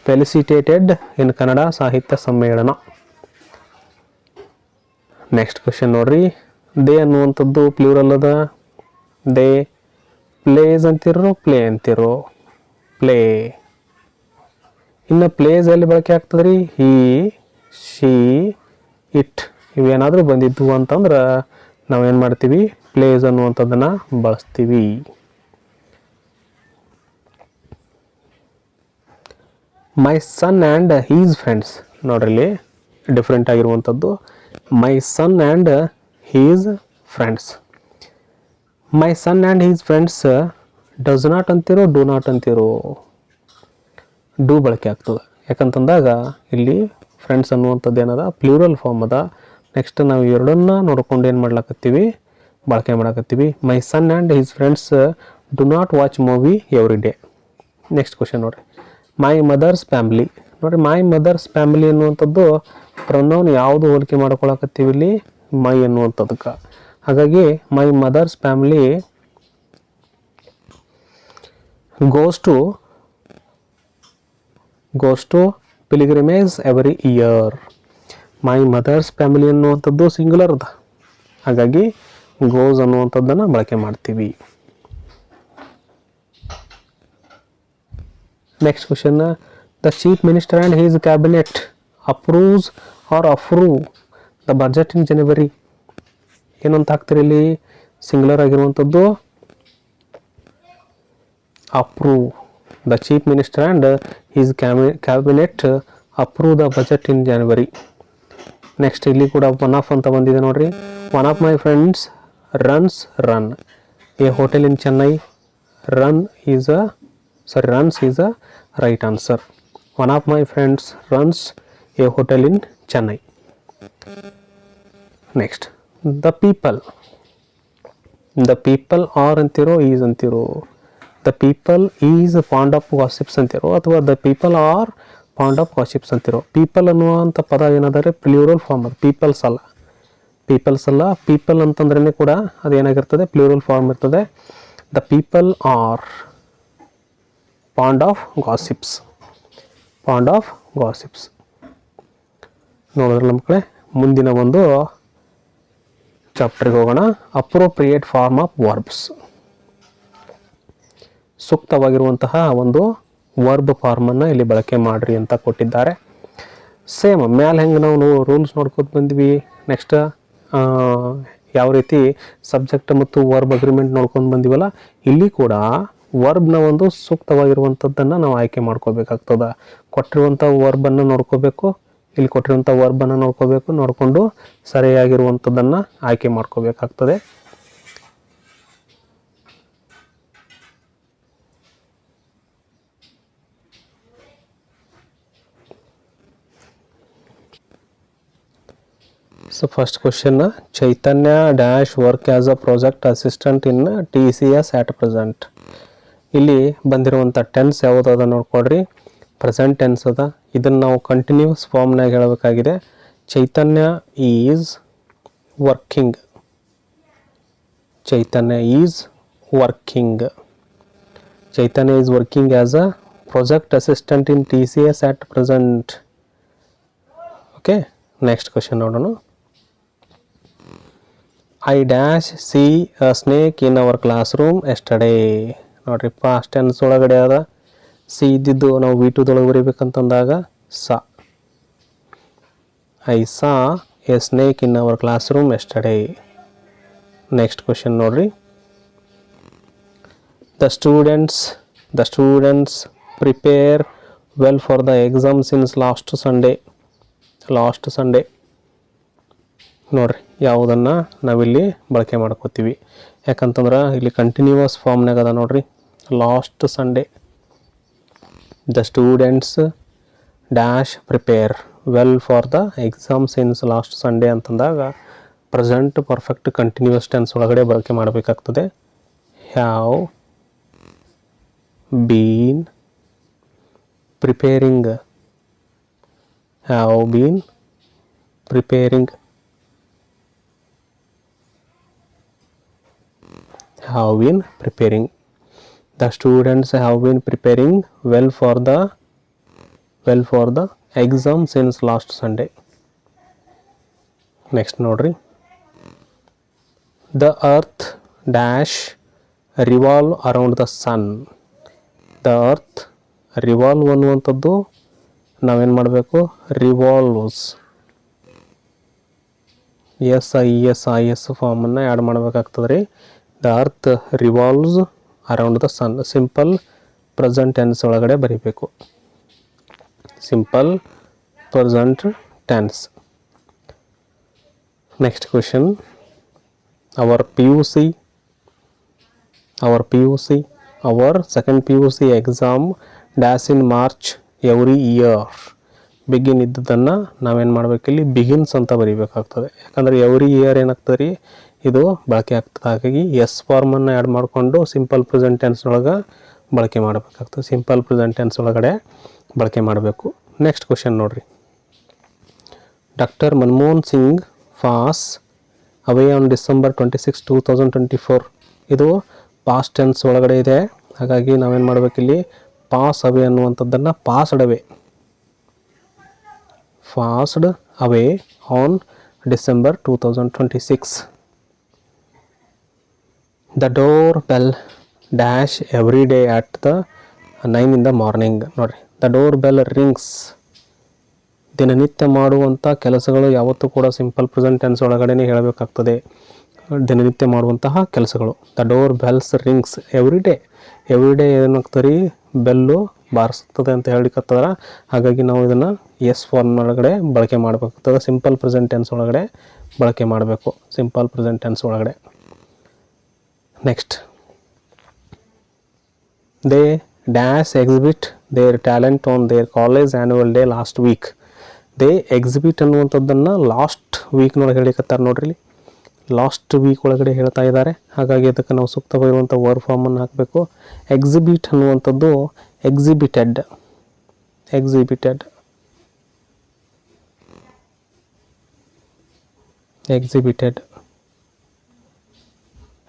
ಫೆಲಿಸಿಟೇಟೆಡ್ ಇನ್ ಕನ್ನಡ ಸಾಹಿತ್ಯ ಸಮ್ಮೇಳನ. ನೆಕ್ಸ್ಟ್ ಕ್ವೆಶನ್ ನೋಡ್ರಿ, ದೇ ಅನ್ನುವಂಥದ್ದು ಪ್ಲೂರಲ್ ಅದ. ದೇ ಪ್ಲೇಸ್ ಅಂತಿರೋ ಪ್ಲೇ ಅಂತಿರೋ, ಪ್ಲೇ. ಇನ್ನು ಪ್ಲೇಸ್ ಎಲ್ಲಿ ಬಳಕೆ ಆಗ್ತದೆ ರೀ, ಹಿ, ಶಿ, ಇಟ್ ಇವೇನಾದರೂ ಬಂದಿದ್ವು ಅಂತಂದ್ರೆ ನಾವೇನು ಮಾಡ್ತೀವಿ, ಪ್ಲೇಸ್ ಅನ್ನುವಂಥದ್ದನ್ನು ಬಳಸ್ತೀವಿ. My son and his friends, ನೋಡ್ರಿ ಡಿಫ್ರೆಂಟ್ ಆಗಿರುವಂಥದ್ದು. My son and his friends. My son and his friends does not ಅಂತಿರೋ ಡೂ ನಾಟ್ ಅಂತಿರೋ, ಡೂ ಬಳಕೆ ಆಗ್ತದೆ. ಯಾಕಂತಂದಾಗ ಇಲ್ಲಿ ಫ್ರೆಂಡ್ಸ್ ಅನ್ನುವಂಥದ್ದು ಏನದ, ಪ್ಲೂರಲ್ ಫಾರ್ಮ್ ಅದ. ನೆಕ್ಸ್ಟ್ ನಾವು ಎರಡನ್ನ ನೋಡ್ಕೊಂಡು ಏನು ಮಾಡ್ಲಾಕತ್ತೀವಿ, ಬಳಕೆ ಮಾಡಾಕತ್ತೀವಿ. My son and his friends do not watch movie every day. Next question ನೋಡ್ರಿ, ಮೈ ಮದರ್ಸ್ ಫ್ಯಾಮ್ಲಿ. ನೋಡಿರಿ, ಮೈ ಮದರ್ಸ್ ಫ್ಯಾಮಿಲಿ ಅನ್ನುವಂಥದ್ದು ಪ್ರೊನೌನ್ ಯಾವುದು ಹೋಲಿಕೆ ಮಾಡ್ಕೊಳಕತ್ತೀವಿ ಇಲ್ಲಿ, ಮೈ ಅನ್ನುವಂಥದ್ದಕ್ಕೆ. ಹಾಗಾಗಿ my mother's family goes to pilgrimage every year. My mother's family ಅನ್ನುವಂಥದ್ದು ಸಿಂಗುಲರ್ ಅದ, ಹಾಗಾಗಿ ಗೋಸ್ ಅನ್ನುವಂಥದ್ದನ್ನು ಬಳಕೆ ಮಾಡ್ತೀವಿ. Next question, the chief minister and his cabinet approve the budget in January. ಏನಂತ ಹಾಕ್ತೀರಿ ಇಲ್ಲಿ, ಸಿಂಗುಲರ್ ಆಗಿರುವಂಥದ್ದು approve. The chief minister and his cabinet approve the budget in January. Next ಇಲ್ಲಿ ಕೂಡ ಒನ್ ಆಫ್ ಅಂತ ಬಂದಿದೆ ನೋಡ್ರಿ. One of my friends run a hotel in Chennai. Runs is a right answer. One of my friends runs a hotel in Chennai. Next the people are ಅಂತಿರೋ is ಅಂತಿರೋ, the people is fond of gossips ಅಂತಿರೋ ಅಥವಾ the people are fond of gossips ಅಂತಿರೋ. People ಅನ್ನುವಂಥ ಪದ ಏನಾದರೆ plural form ಅದು, peoples ಅಲ್ಲ. People ಅಂತಂದ್ರೇ ಕೂಡ ಅದೇನಾಗಿರ್ತದೆ, ಪ್ಲೂರಲ್ ಫಾರ್ಮ್ ಇರ್ತದೆ. The people are fond of gossips. ನೋಡಿದ್ರಲ್ಲ ಮಕ್ಕಳೇ, ಮುಂದಿನ ಒಂದು ಚಾಪ್ಟರ್ಗೆ ಹೋಗೋಣ. Appropriate form of verbs. ಸೂಕ್ತವಾಗಿರುವಂತಹ ಒಂದು ವರ್ಬ್ ಫಾರ್ಮನ್ನು ಇಲ್ಲಿ ಬಳಕೆ ಮಾಡಿರಿ ಅಂತ ಕೊಟ್ಟಿದ್ದಾರೆ. ಸೇಮ್ ಮ್ಯಾಲೆ ಹೆಂಗೆ ನಾವು ರೂಲ್ಸ್ ನೋಡ್ಕೊತ ಬಂದ್ವಿ, ನೆಕ್ಸ್ಟ್ ಯಾವ ರೀತಿ ಸಬ್ಜೆಕ್ಟ್ ಮತ್ತು ವರ್ಬ್ ಅಗ್ರಿಮೆಂಟ್ ನೋಡ್ಕೊಂಡು ಬಂದಿವಲ್ಲ, ಇಲ್ಲಿ ಕೂಡ ವರ್ಬ್ನ ಒಂದು ಸೂಕ್ತವಾಗಿರುವಂಥದ್ದನ್ನು ನಾವು ಆಯ್ಕೆ ಮಾಡ್ಕೋಬೇಕಾಗ್ತದೆ. ಕೊಟ್ಟಿರುವಂಥ ವರ್ಬನ್ನು ನೋಡ್ಕೋಬೇಕು, ಇಲ್ಲಿ ಕೊಟ್ಟಿರುವಂಥ ವರ್ಬನ್ನು ನೋಡ್ಕೋಬೇಕು, ನೋಡಿಕೊಂಡು ಸರಿಯಾಗಿರುವಂಥದ್ದನ್ನು ಆಯ್ಕೆ ಮಾಡ್ಕೋಬೇಕಾಗ್ತದೆ. So first question, Chaitanya dash work as a project assistant in TCS at present. ಇಲ್ಲಿ ಬಂದಿರುವಂಥ ಟೆನ್ಸ್ ಯಾವುದದ ನೋಡ್ಕೊಡ್ರಿ, ಪ್ರೆಸೆಂಟ್ ಟೆನ್ಸ್ ಅದ. ಇದನ್ನು ನಾವು ಕಂಟಿನ್ಯೂಸ್ ಫಾರ್ಮ್ನಾಗ ಹೇಳಬೇಕಾಗಿದೆ. Chaitanya is working, Chaitanya is working, Chaitanya is working as a project assistant in TCS at present. Okay, next question ನೋಡೋಣ. I dash see a snake in our classroom yesterday. ನೋಡ್ರಿ, past tense ಒಳಗಡೆ ಅದ. See ಇದ್ದಿದ್ದು ನಾವು V2ದೊಳಗೆ ಬರೀಬೇಕಂತಂದಾಗ ಸ. I saw a snake in our classroom yesterday. Next question ನೋಡ್ರಿ. The students prepare well for the exam since last Sunday. ನೋಡ್ರಿ, ಯಾವುದನ್ನು ನಾವಿಲ್ಲಿ ಬಳಕೆ ಮಾಡ್ಕೋತೀವಿ, ಯಾಕಂತಂದ್ರೆ ಇಲ್ಲಿ ಕಂಟಿನ್ಯೂವಸ್ ಫಾರ್ಮ್ನಾಗ ಅದ ನೋಡ್ರಿ. Last Sunday, the students dash prepare well for the exam since last Sunday ಅಂತಂದಾಗ ಪ್ರೆಸೆಂಟ್ ಪರ್ಫೆಕ್ಟ್ ಕಂಟಿನ್ಯೂಸ್ ಟೆನ್ಸ್ ಒಳಗಡೆ ಬಳಕೆ ಮಾಡಬೇಕಾಗ್ತದೆ. Have been preparing, have been preparing, have been preparing. The students have been preparing well for the exam since last Sunday. Next ನೋಡ್ರಿ. The earth dash revolve around the sun. The earth revolve ಅನ್ನುವಂಥದ್ದು ನಾವೇನು ಮಾಡಬೇಕು, revolves, SIS ಫಾರ್ಮನ್ನು add ಮಾಡಬೇಕಾಗ್ತದೆ ರೀ. The earth revolves around the sun. Simple present tense ಒಳಗಡೆ ಬರೀಬೇಕು, simple present tense. Next question, our second PUC exam dash in March every year. Begin ಇದ್ದದನ್ನು ನಾವೇನು ಮಾಡಬೇಕಿಲ್ಲಿ ಬಿಗಿನ್ಸ್ ಅಂತ ಬರೀಬೇಕಾಗ್ತದೆ. ಯಾಕಂದರೆ ಎವ್ರಿ ಇಯರ್ ಏನಾಗ್ತದೆ ರೀ, ಇದು ಬಳಕೆ ಆಗ್ತದೆ. ಹಾಗಾಗಿ ಎಸ್ ಫಾರ್ಮನ್ನು ಆ್ಯಡ್ ಮಾಡಿಕೊಂಡು ಸಿಂಪಲ್ ಪ್ರೆಸೆಂಟ್ ಟೆನ್ಸ್ ಒಳಗೆ ಬಳಕೆ ಮಾಡಬೇಕಾಗ್ತದೆ, ಸಿಂಪಲ್ ಪ್ರೆಸೆಂಟ್ ಟೆನ್ಸ್ ಒಳಗಡೆ ಬಳಕೆ ಮಾಡಬೇಕು. ನೆಕ್ಸ್ಟ್ ಕ್ವಶನ್ ನೋಡ್ರಿ. Doctor Manmohan Singh pass away on December 26, 2024. ಇದು ಪಾಸ್ಟ್ ಟೆನ್ಸ್ ಒಳಗಡೆ ಇದೆ. ಹಾಗಾಗಿ ನಾವೇನು ಮಾಡಬೇಕಿಲ್ಲಿ ಪಾಸ್ ಅವೇ ಅನ್ನುವಂಥದ್ದನ್ನು passed away on December 2026. The door bell dash every day at the 9 in the morning. ನೋಡಿರಿ, ದ ಡೋರ್ ಬೆಲ್ ರಿಂಗ್ಸ್. ದಿನನಿತ್ಯ ಮಾಡುವಂಥ ಕೆಲಸಗಳು ಯಾವತ್ತೂ ಕೂಡ ಸಿಂಪಲ್ ಪ್ರೆಸೆಂಟ್ ಟೆನ್ಸ್ ಒಳಗಡೆ ಹೇಳಬೇಕಾಗ್ತದೆ. ದಿನನಿತ್ಯ ಮಾಡುವಂತಹ ಕೆಲಸಗಳು. The door bells rings every day ಏನಾಗ್ತದೆ ರೀ, ಬೆಲ್ಲು ಬಾರಿಸ್ತದೆ ಅಂತ ಹೇಳಿಕತ್ತದ. ಹಾಗಾಗಿ ನಾವು ಇದನ್ನು ಎಸ್ ಫಾರ್ಮ್ ಒಳಗಡೆ ಬಳಕೆ ಮಾಡಬೇಕಾಗ್ತದೆ, ಸಿಂಪಲ್ ಪ್ರೆಸೆಂಟ್ ಟೆನ್ಸ್ ಒಳಗಡೆ ಬಳಕೆ ಮಾಡಬೇಕು, ಸಿಂಪಲ್ ಪ್ರೆಸೆಂಟ್ ಟೆನ್ಸ್ ಒಳಗಡೆ. Next, they dash exhibit their talent on their college annual day last week. They exhibit ಅನ್ನುವಂಥದ್ದನ್ನು ಲಾಸ್ಟ್ ವೀಕ್ನೊಳಗೆ ಹೇಳಿಕತ್ತಾರೆ ನೋಡ್ರಿ. ಲಾಸ್ಟ್ ವೀಕ್ ಒಳಗಡೆ ಹೇಳ್ತಾ ಇದ್ದಾರೆ. ಹಾಗಾಗಿ ಅದಕ್ಕೆ ನಾವು ಸೂಕ್ತವಾಗಿರುವಂಥ ವರ್ಡ್ ಫಾರ್ಮನ್ನು ಹಾಕಬೇಕು. ಎಕ್ಸಿಬಿಟ್ ಅನ್ನುವಂಥದ್ದು ಎಕ್ಸಿಬಿಟೆಡ್,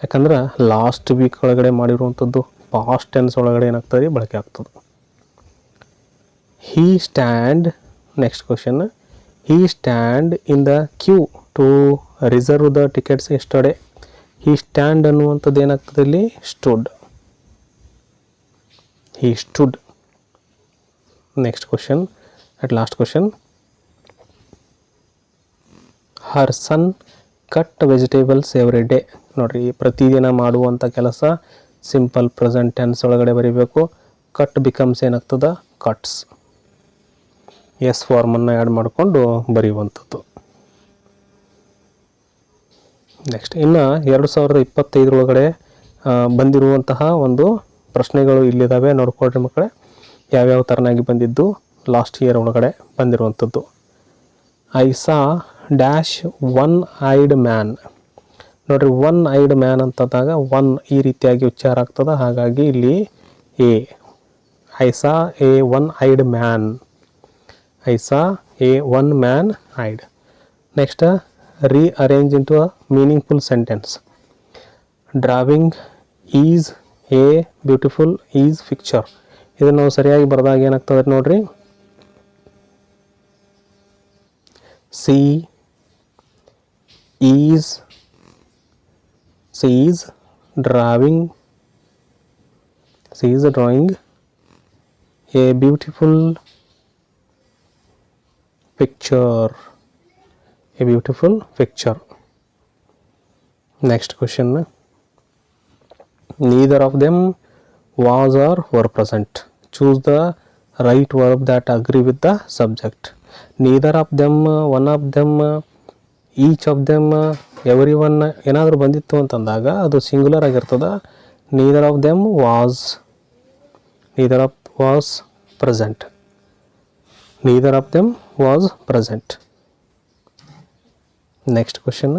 ಯಾಕಂದ್ರೆ ಲಾಸ್ಟ್ ವೀಕ್ ಒಳಗಡೆ ಮಾಡಿರುವಂಥದ್ದು ಪಾಸ್ಟ್ ಟೆನ್ಸ್ ಒಳಗಡೆ ಏನಾಗ್ತದೆ ಬಳಕೆ ಆಗ್ತದೆ. He stand, next question, he stand in the queue to reserve the tickets yesterday. He stand ಅನ್ನುವಂಥದ್ದು ಏನಾಗ್ತದೆ ಇಲ್ಲಿ stood. Next question, last question, her son cut vegetables every day. ನೋಡಿರಿ, ಪ್ರತಿದಿನ ಮಾಡುವಂಥ ಕೆಲಸ ಸಿಂಪಲ್ ಪ್ರೆಸೆಂಟ್ ಟೆನ್ಸ್ ಒಳಗಡೆ ಬರೀಬೇಕು. ಕಟ್ ಬಿಕಮ್ಸ್ ಏನಾಗ್ತದೆ, ಕಟ್ಸ್. ಎಸ್ ಫಾರ್ಮನ್ನು ಆ್ಯಡ್ ಮಾಡಿಕೊಂಡು ಬರೆಯುವಂಥದ್ದು. ನೆಕ್ಸ್ಟ್ ಇನ್ನು 2025 ಒಳಗಡೆ ಬಂದಿರುವಂತಹ ಒಂದು ಪ್ರಶ್ನೆಗಳು ಇಲ್ಲಿದ್ದಾವೆ, ನೋಡ್ಕೊಳ್ರಿ ಮಕ್ಕಳೇ. ಯಾವ್ಯಾವ ಥರನಾಗಿ ಬಂದಿದ್ದು ಲಾಸ್ಟ್ ಇಯರ್ ಒಳಗಡೆ ಬಂದಿರುವಂಥದ್ದು. I saw dash one eyed man. ನೋಡ್ರಿ, ಒನ್ ಐಡ್ ಮ್ಯಾನ್ ಅಂತಂದಾಗ ಒನ್ ಈ ರೀತಿಯಾಗಿ ಉಚ್ಚಾರ ಆಗ್ತದೆ, ಹಾಗಾಗಿ ಇಲ್ಲಿ a. I saw a one eyed man. I saw a one man eyed. Next rearrange into a meaningful sentence. Drawing is a beautiful is picture. ಇದನ್ನು ನಾವು ಸರಿಯಾಗಿ ಬರೆದಾಗ ಏನಾಗ್ತದೆ ನೋಡ್ರಿ, she is drawing a beautiful picture. A beautiful picture. Next question. Neither of them was or were present. Choose the right verb that agree with the subject. Neither of them, one of them, each of them, everyone ಏನಾದರೂ ಬಂದಿತ್ತು ಅಂತಂದಾಗ ಅದು singular ಆಗಿರ್ತದೆ. neither of them was present. neither of them was present. Next question.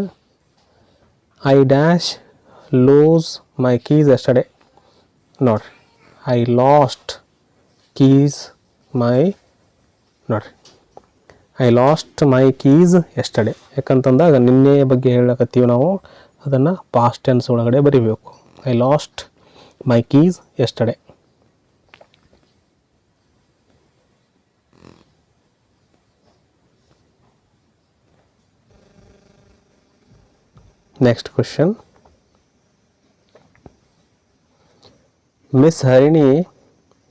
I dash lose my keys yesterday. Not I lost keys my not I lost my keys yesterday. ಯಾಕಂತಂದಾಗ ನಿನ್ನೆ ಬಗ್ಗೆ ಹೇಳಕತ್ತೀವಿ ನಾವು, ಅದನ್ನು past tense ಒಳಗಡೆ ಬರೀಬೇಕು. I lost my keys yesterday. Next question. Miss Harini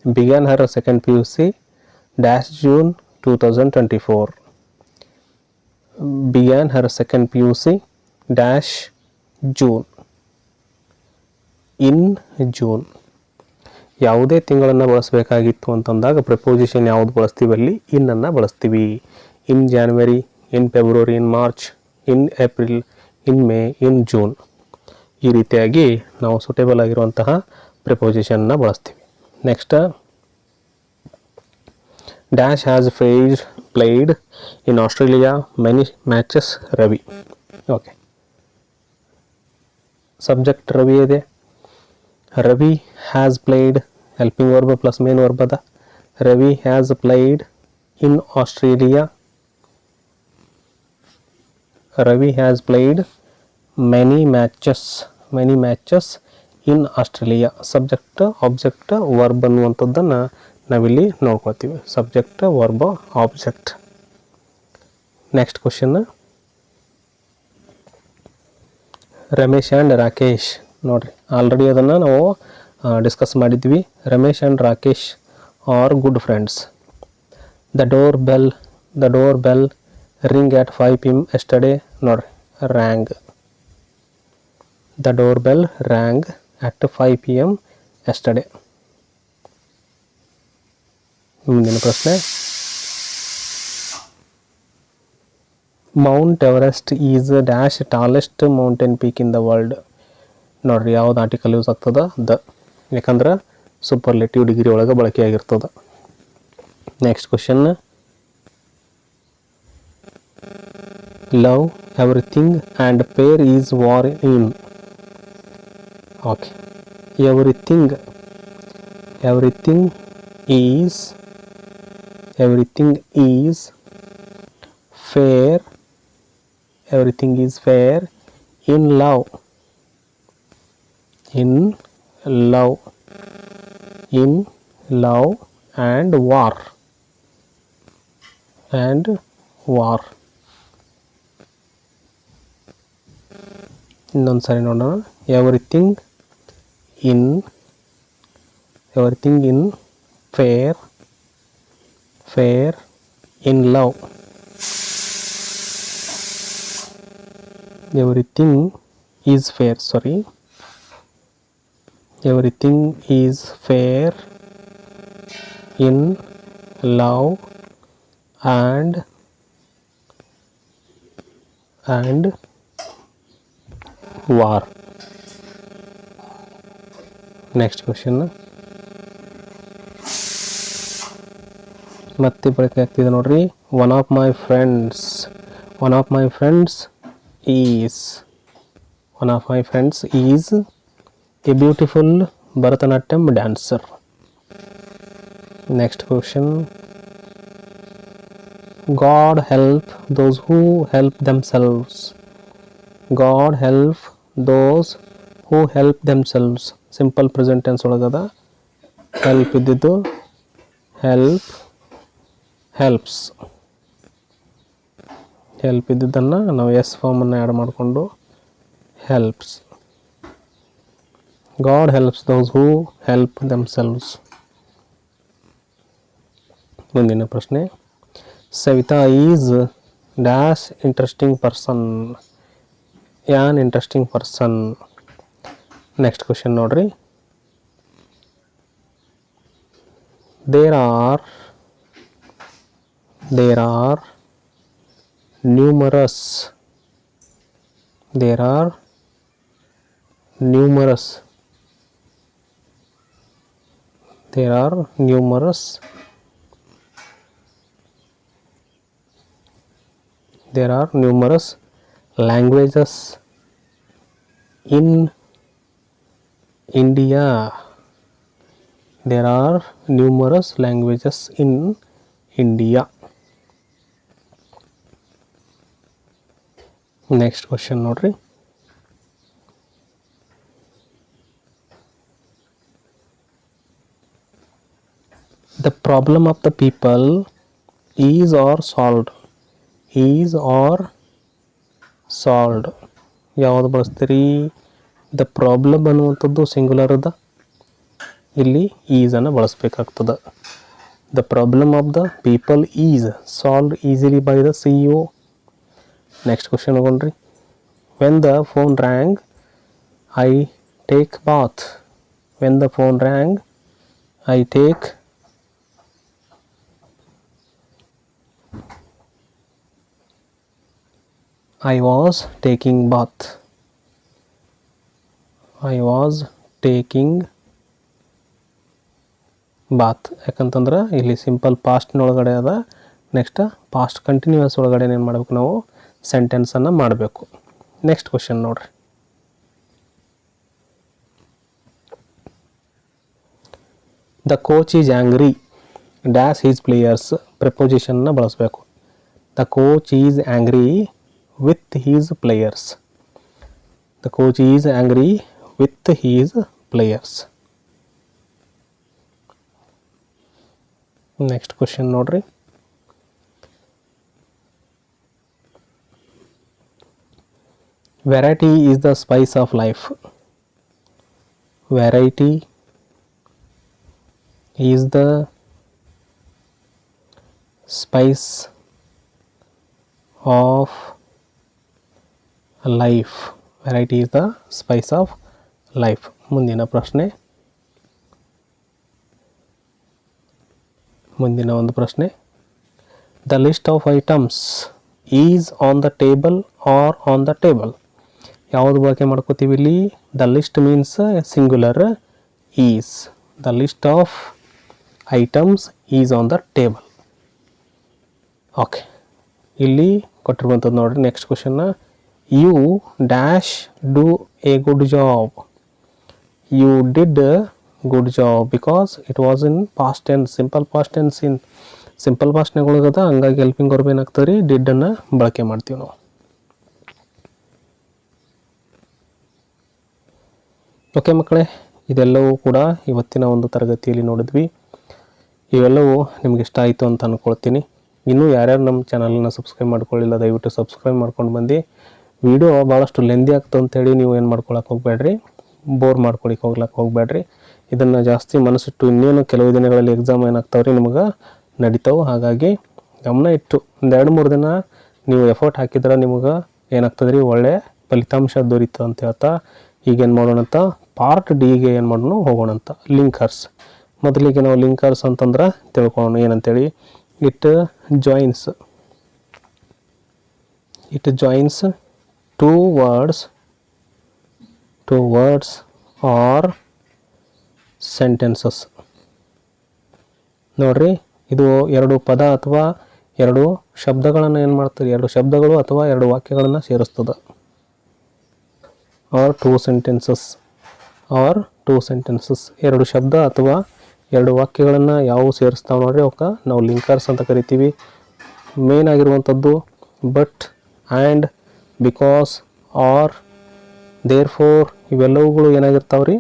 began her second PUC dash June 2024. Began her second PUC dash June. In June. ಯಾವುದೇ ತಿಂಗಳನ್ನು ಬಳಸಬೇಕಾಗಿತ್ತು ಅಂತಂದಾಗ preposition ಯಾವುದು ಬಳಸ್ತೀವಿ, ಅಲ್ಲಿ ಇನ್ ಅನ್ನು ಬಳಸ್ತೀವಿ. In January, in February, in March, in April, in May, in June. ಈ ರೀತಿಯಾಗಿ ನಾವು ಸೂಟೇಬಲ್ ಆಗಿರುವಂತಹ ಪ್ರಿಪೋಸಿಷನ್ನ ಬಳಸ್ತೀವಿ. Next, dash has played in Australia many matches Ravi. Okay, subject Ravi ಇದೆ. Ravi has played helping verb plus main verb ಅದ. Ravi has played in Australia. Ravi has played many matches in Australia. Subject, object, verb ಅನ್ನುವಂಥದ್ದನ್ನು ನಾವಿಲ್ಲಿ ನೋಡ್ಕೊಳ್ತೀವಿ. Subject, verb, object. Next question. Ramesh and Rakesh. ನೋಡ್ರಿ, already ಅದನ್ನು ನಾವು discuss ಮಾಡಿದ್ವಿ. Ramesh and Rakesh R good friends. The doorbell ring at 5 p.m. yesterday. ನೋಡ್ರಿ, rang. The doorbell rang at 5 p.m. yesterday. ಮುಂದಿನ ಪ್ರಶ್ನೆ. Mount Everest is the dash tallest mountain peak in the world. ನೋಡ್ರಿ, ಯಾವ್ದು article use ಆಗ್ತದ, the. ಯಾಕಂದ್ರೆ superlative degree ಒಳಗೆ ಬಳಕೆಯಾಗಿರ್ತದೆ. Next question. Love everything and pair is war in. Okay, everything is fair. Everything is fair in love. In love and war. ಇನ್ನೊಂದು ಸಾರಿ ನೋಡೋಣ. Everything in fair in love. Everything is fair, Everything is fair in love and war. Next question. ಮತ್ತೆ ಬಳಕೆ ಆಗ್ತಿದೆ ನೋಡ್ರಿ. One of my friends is a beautiful Bharatanatyam dancer. Next question. God help those who help themselves. God help those who help themselves. Simple present tense ಒಳಗದ help ಇದ್ದಿದ್ದು helps ಇದ್ದಿದ್ದನ್ನು ನಾವು S ಫಾರ್ಮನ್ನು add ಮಾಡಿಕೊಂಡು helps. God helps those who help themselves. ಮುಂದಿನ ಪ್ರಶ್ನೆ. Savita is dash interesting person. An interesting person. Next question ನೋಡ್ರಿ. There are numerous languages in India. There are numerous languages in India. Next question ನೋಡ್ರಿ. The problem of the people is or solved. ಯಾವುದು ಬಳಸ್ತೀರಿ? The problem ಅನ್ನುವಂಥದ್ದು singular ಅದ, ಇಲ್ಲಿ ಈಸನ್ನು ಬಳಸಬೇಕಾಗ್ತದೆ. The problem of the people is solved easily by the CEO. Next question ಹೋಗೋಣ್ರಿ. When the phone rang I take bath. When the phone rang I take I was taking bath. ಯಾಕಂತಂದ್ರೆ ಇಲ್ಲಿ simple ಪಾಸ್ಟ್ನೊಳಗಡೆ ಅದ. Next past continuous ಒಳಗಡೆ ಏನು ಮಾಡಬೇಕು, ನಾವು ಸೆಂಟೆನ್ಸನ್ನು ಮಾಡಬೇಕು. ನೆಕ್ಸ್ಟ್ ಕ್ವಶನ್ ನೋಡ್ರಿ. The coach is angry dash his players. ಪ್ರಿಪೋಸಿಷನ್ನ ಬಳಸಬೇಕು. The coach is angry with his players. The coach is angry with his players. Next question ನೋಡ್ರಿ. Variety is the spice of life. Variety is the spice of life. Variety is the spice of life. ಮುಂದಿನ ಒಂದು ಪ್ರಶ್ನೆ. The list of items is on the table or on the table. ಯಾವುದು ಬಳಕೆ ಮಾಡ್ಕೋತೀವಿ ಇಲ್ಲಿ? The list means singular, is. The list of items is on the table. Okay, ಇಲ್ಲಿ ಕೊಟ್ಟಿರುವಂಥದ್ದು ನೋಡ್ರಿ. ನೆಕ್ಸ್ಟ್ ಕ್ವಶನ್ನ. You dash do a good job. You did a good job because it was in past tense. Simple past tense in simple past ನಾಗೊಳಗದ, ಹಂಗಾಗಿ helping verb ಏನಾಗ್ತದೆ ರೀ? Did ಅನ್ನು ಬಳಕೆ ಮಾಡ್ತೀವಿ ನಾವು. ಓಕೆ ಮಕ್ಕಳೇ, ಇದೆಲ್ಲವೂ ಕೂಡ ಇವತ್ತಿನ ಒಂದು ತರಗತಿಯಲ್ಲಿ ನೋಡಿದ್ವಿ. ಇವೆಲ್ಲವೂ ನಿಮ್ಗೆ ಇಷ್ಟ ಆಯಿತು ಅಂತ ಅಂದ್ಕೊಳ್ತೀನಿ. ಇನ್ನೂ ಯಾರ್ಯಾರು ನಮ್ಮ ಚಾನಲನ್ನು ಸಬ್ಸ್ಕ್ರೈಬ್ ಮಾಡ್ಕೊಳ್ಳಿಲ್ಲ, ದಯವಿಟ್ಟು ಸಬ್ಸ್ಕ್ರೈಬ್ ಮಾಡ್ಕೊಂಡು ಬಂದು. ವಿಡಿಯೋ ಭಾಳಷ್ಟು ಲೆಂದಿ ಆಗ್ತದೆ ಅಂತೇಳಿ ನೀವು ಏನು ಮಾಡ್ಕೊಳಕ್ಕೆ ಹೋಗಬೇಡ್ರಿ, ಬೋರ್ ಮಾಡ್ಕೊಳಿಕ್ಕೆ ಹೋಗಬೇಡ್ರಿ. ಇದನ್ನು ಜಾಸ್ತಿ ಮನಸ್ಸಿಟ್ಟು ಇನ್ನೇನು ಕೆಲವು ದಿನಗಳಲ್ಲಿ ಎಕ್ಸಾಮ್ ಏನಾಗ್ತಾವ್ರಿ ನಿಮಗೆ ನಡೀತಾವೆ. ಹಾಗಾಗಿ ಗಮನ ಇಟ್ಟು ಒಂದು 2-3 ದಿನ ನೀವು ಎಫರ್ಟ್ ಹಾಕಿದ್ರೆ ನಿಮಗೆ ಏನಾಗ್ತದೆ ರೀ, ಒಳ್ಳೆ ಫಲಿತಾಂಶ ದೊರೀತು ಅಂತ ಹೇಳ್ತಾ ಈಗೇನು ಮಾಡೋಣ ಅಂತ ಪಾರ್ಟ್ ಡಿಗೆ ಏನು ಮಾಡೋಣ ಹೋಗೋಣ ಅಂತ. ಲಿಂಕರ್ಸ್. ಮೊದಲಿಗೆ ನಾವು ಲಿಂಕರ್ಸ್ ಅಂತಂದ್ರೆ ತಿಳ್ಕೊಳ್ಳೋಣ ಏನಂತೇಳಿ. It joins two words or sentences. ನೋಡ್ರಿ, ಇದು ಎರಡು ಪದ ಅಥವಾ ಎರಡು ಶಬ್ದಗಳನ್ನು ಏನು ಮಾಡ್ತದೆ, ಎರಡು ಶಬ್ದಗಳು ಅಥವಾ ಎರಡು ವಾಕ್ಯಗಳನ್ನು ಸೇರಿಸ್ತದೆ. ಆರ್ ಟೂ ಸೆಂಟೆನ್ಸಸ್ ಎರಡು ಶಬ್ದ ಅಥವಾ ಎರಡು ವಾಕ್ಯಗಳನ್ನು ಯಾವುವು ಸೇರಿಸ್ತಾವೆ ನೋಡ್ರಿ, ಅವಕ್ಕೆ ನಾವು ಲಿಂಕರ್ಸ್ ಅಂತ ಕರಿತೀವಿ. ಮೇನ್ ಆಗಿರುವಂಥದ್ದು but, and, because, or, therefore ಇವೆಲ್ಲವುಗಳು ಏನಾಗಿರ್ತಾವೆ ರೀ,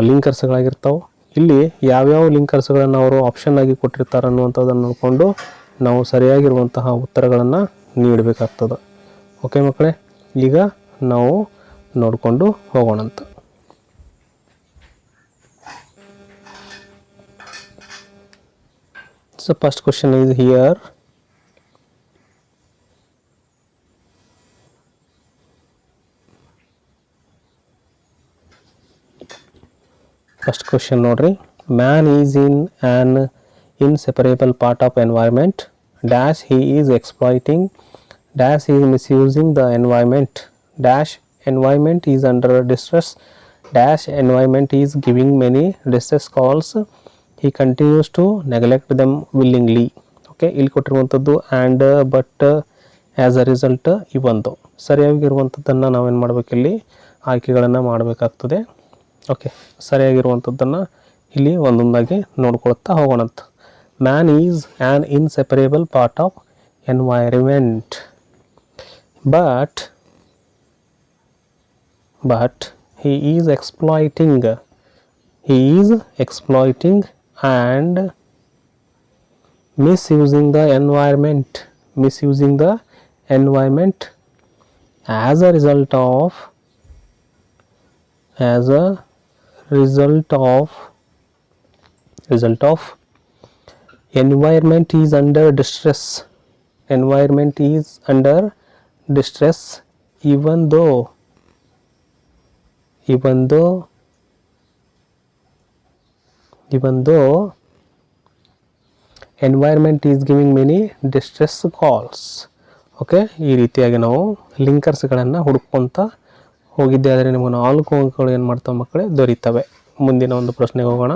ಲಿಂಕರ್ಸ್ಗಳಾಗಿರ್ತಾವೆ. ಇಲ್ಲಿ ಯಾವ್ಯಾವ ಲಿಂಕರ್ಸ್ಗಳನ್ನು ಅವರು ಆಪ್ಷನ್ ಆಗಿ ಕೊಟ್ಟಿರ್ತಾರೆ ಅನ್ನುವಂಥದ್ದನ್ನು ನೋಡಿಕೊಂಡು ನಾವು ಸರಿಯಾಗಿರುವಂತಹ ಉತ್ತರಗಳನ್ನು ನೀಡಬೇಕಾಗ್ತದೆ. ಓಕೆ ಮಕ್ಕಳೇ, ಈಗ ನಾವು ನೋಡಿಕೊಂಡು ಹೋಗೋಣಂತ. So first question is here. First question ನೋಡ್ರಿ. Man is in an inseparable part of environment. Dash he is exploiting. Dash he is misusing the environment. Dash environment is under distress. Dash environment is giving many distress calls. He continues to neglect them willingly. Okay, ಇಲ್ಲಿ ಕೊಟ್ಟಿರುವಂಥದ್ದು and, but, as a result ಇವೊಂದು ಸರಿಯಾಗಿರುವಂಥದ್ದನ್ನು ನಾವೇನು ಮಾಡಬೇಕಿಲ್ಲಿ ಆಯ್ಕೆಗಳನ್ನು ಮಾಡಬೇಕಾಗ್ತದೆ. Okay, ಸರಿಯಾಗಿರುವಂಥದ್ದನ್ನು ಇಲ್ಲಿ ಒಂದೊಂದಾಗಿ ನೋಡ್ಕೊಳ್ತಾ ಹೋಗೋಣಂತ. Man is an inseparable part of environment, but he is exploiting and misusing the environment as a result of environment is under distress. Even though environment is giving many distress calls. Okay, ಈ ರೀತಿಯಾಗಿ ನಾವು ಲಿಂಕರ್ಸ್ಗಳನ್ನು ಹುಡುಕೊಂತ ಹೋಗಿದ್ದೆ ಆದರೆ ನಿಮಗೆ 4 ಅಂಕಗಳು ಏನು ಮಾಡ್ತಾವೆ ಮಕ್ಕಳೇ, ದೊರೀತವೆ. ಮುಂದಿನ ಒಂದು ಪ್ರಶ್ನೆಗೆ ಹೋಗೋಣ.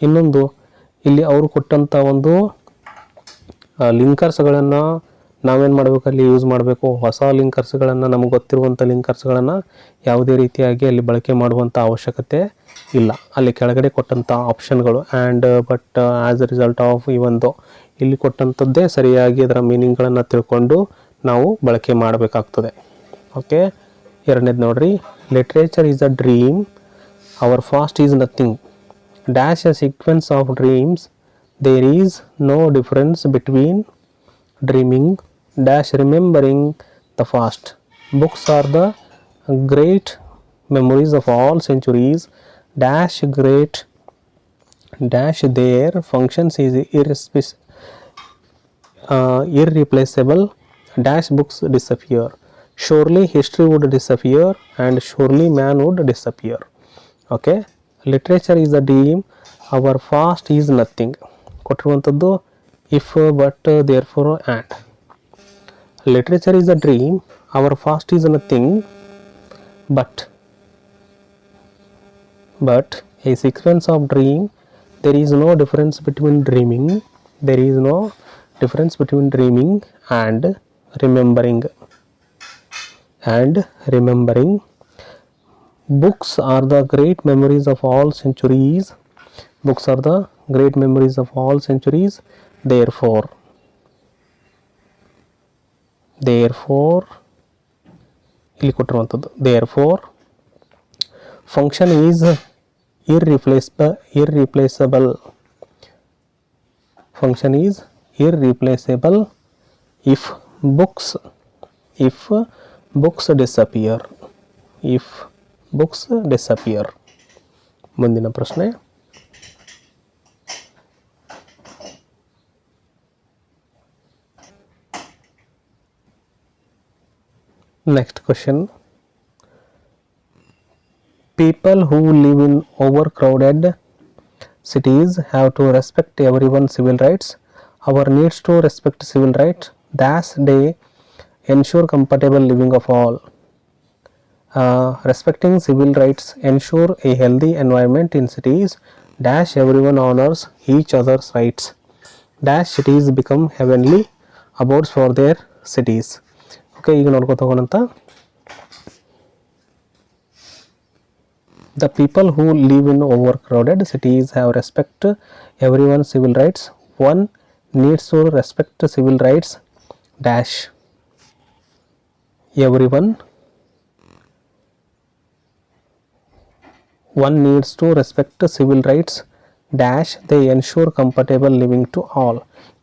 ಇನ್ನೊಂದು ಇಲ್ಲಿ ಅವರು ಕೊಟ್ಟಂಥ ಒಂದು ಲಿಂಕರ್ಸ್ಗಳನ್ನು ನಾವೇನು ಮಾಡಬೇಕು, ಅಲ್ಲಿ ಯೂಸ್ ಮಾಡಬೇಕು. ಹೊಸ ಲಿಂಕರ್ಸ್ಗಳನ್ನು, ನಮಗೆ ಗೊತ್ತಿರುವಂಥ ಲಿಂಕರ್ಸ್ಗಳನ್ನು ಯಾವುದೇ ರೀತಿಯಾಗಿ ಅಲ್ಲಿ ಬಳಕೆ ಮಾಡುವಂಥ ಅವಶ್ಯಕತೆ ಇಲ್ಲ. ಅಲ್ಲಿ ಕೆಳಗಡೆ ಕೊಟ್ಟಂಥ ಆಪ್ಷನ್ಗಳು and, but, as a result of ಇವೊಂದು ಇಲ್ಲಿ ಕೊಟ್ಟಂಥದ್ದೇ ಸರಿಯಾಗಿ ಅದರ ಮೀನಿಂಗ್ಗಳನ್ನು ತಿಳ್ಕೊಂಡು ನಾವು ಬಳಕೆ ಮಾಡಬೇಕಾಗ್ತದೆ. ಓಕೆ, ಎರಡನೇದು ನೋಡ್ರಿ. Literature is a dream, our past is nothing. Dash a sequence of dreams, there is no difference between dreaming dash remembering the past. Books are the great memories of all centuries. Dash great dash their functions is irreplaceable. Dash books disappear. Surely history would disappear and surely man would disappear. Okay, literature is a dream, our past is nothing. ಕೊಟ್ಟಿರುವಂಥದ್ದು if, but, therefore, and. Literature is a dream, our past is nothing, but a sequence of dream. There is no difference between dreaming. And remembering. Books are the great memories of all centuries. Therefore ಇಲ್ಲಿ ಕೊಟ್ಟಿರುವಂಥದ್ದು therefore function is irreplaceable. if books disappear. ಮುಂದಿನ ಪ್ರಶ್ನೆ. Next question. People who live in overcrowded cities have to respect everyone's civil rights. Our needs to respect civil rights. Thus, they ensure comfortable living of all. Respecting civil rights ensure a healthy environment in cities. Dash everyone honors each other's rights. Dash cities become heavenly abodes for their cities. Okay, ಈಗ ನೋಡ್ಕೊತ ಹೋಗೋಣಂತ. The people who live in overcrowded cities have respect everyone's civil rights. One needs to respect civil rights dash everyone. One needs to respect civil rights dash they ensure comfortable living to all.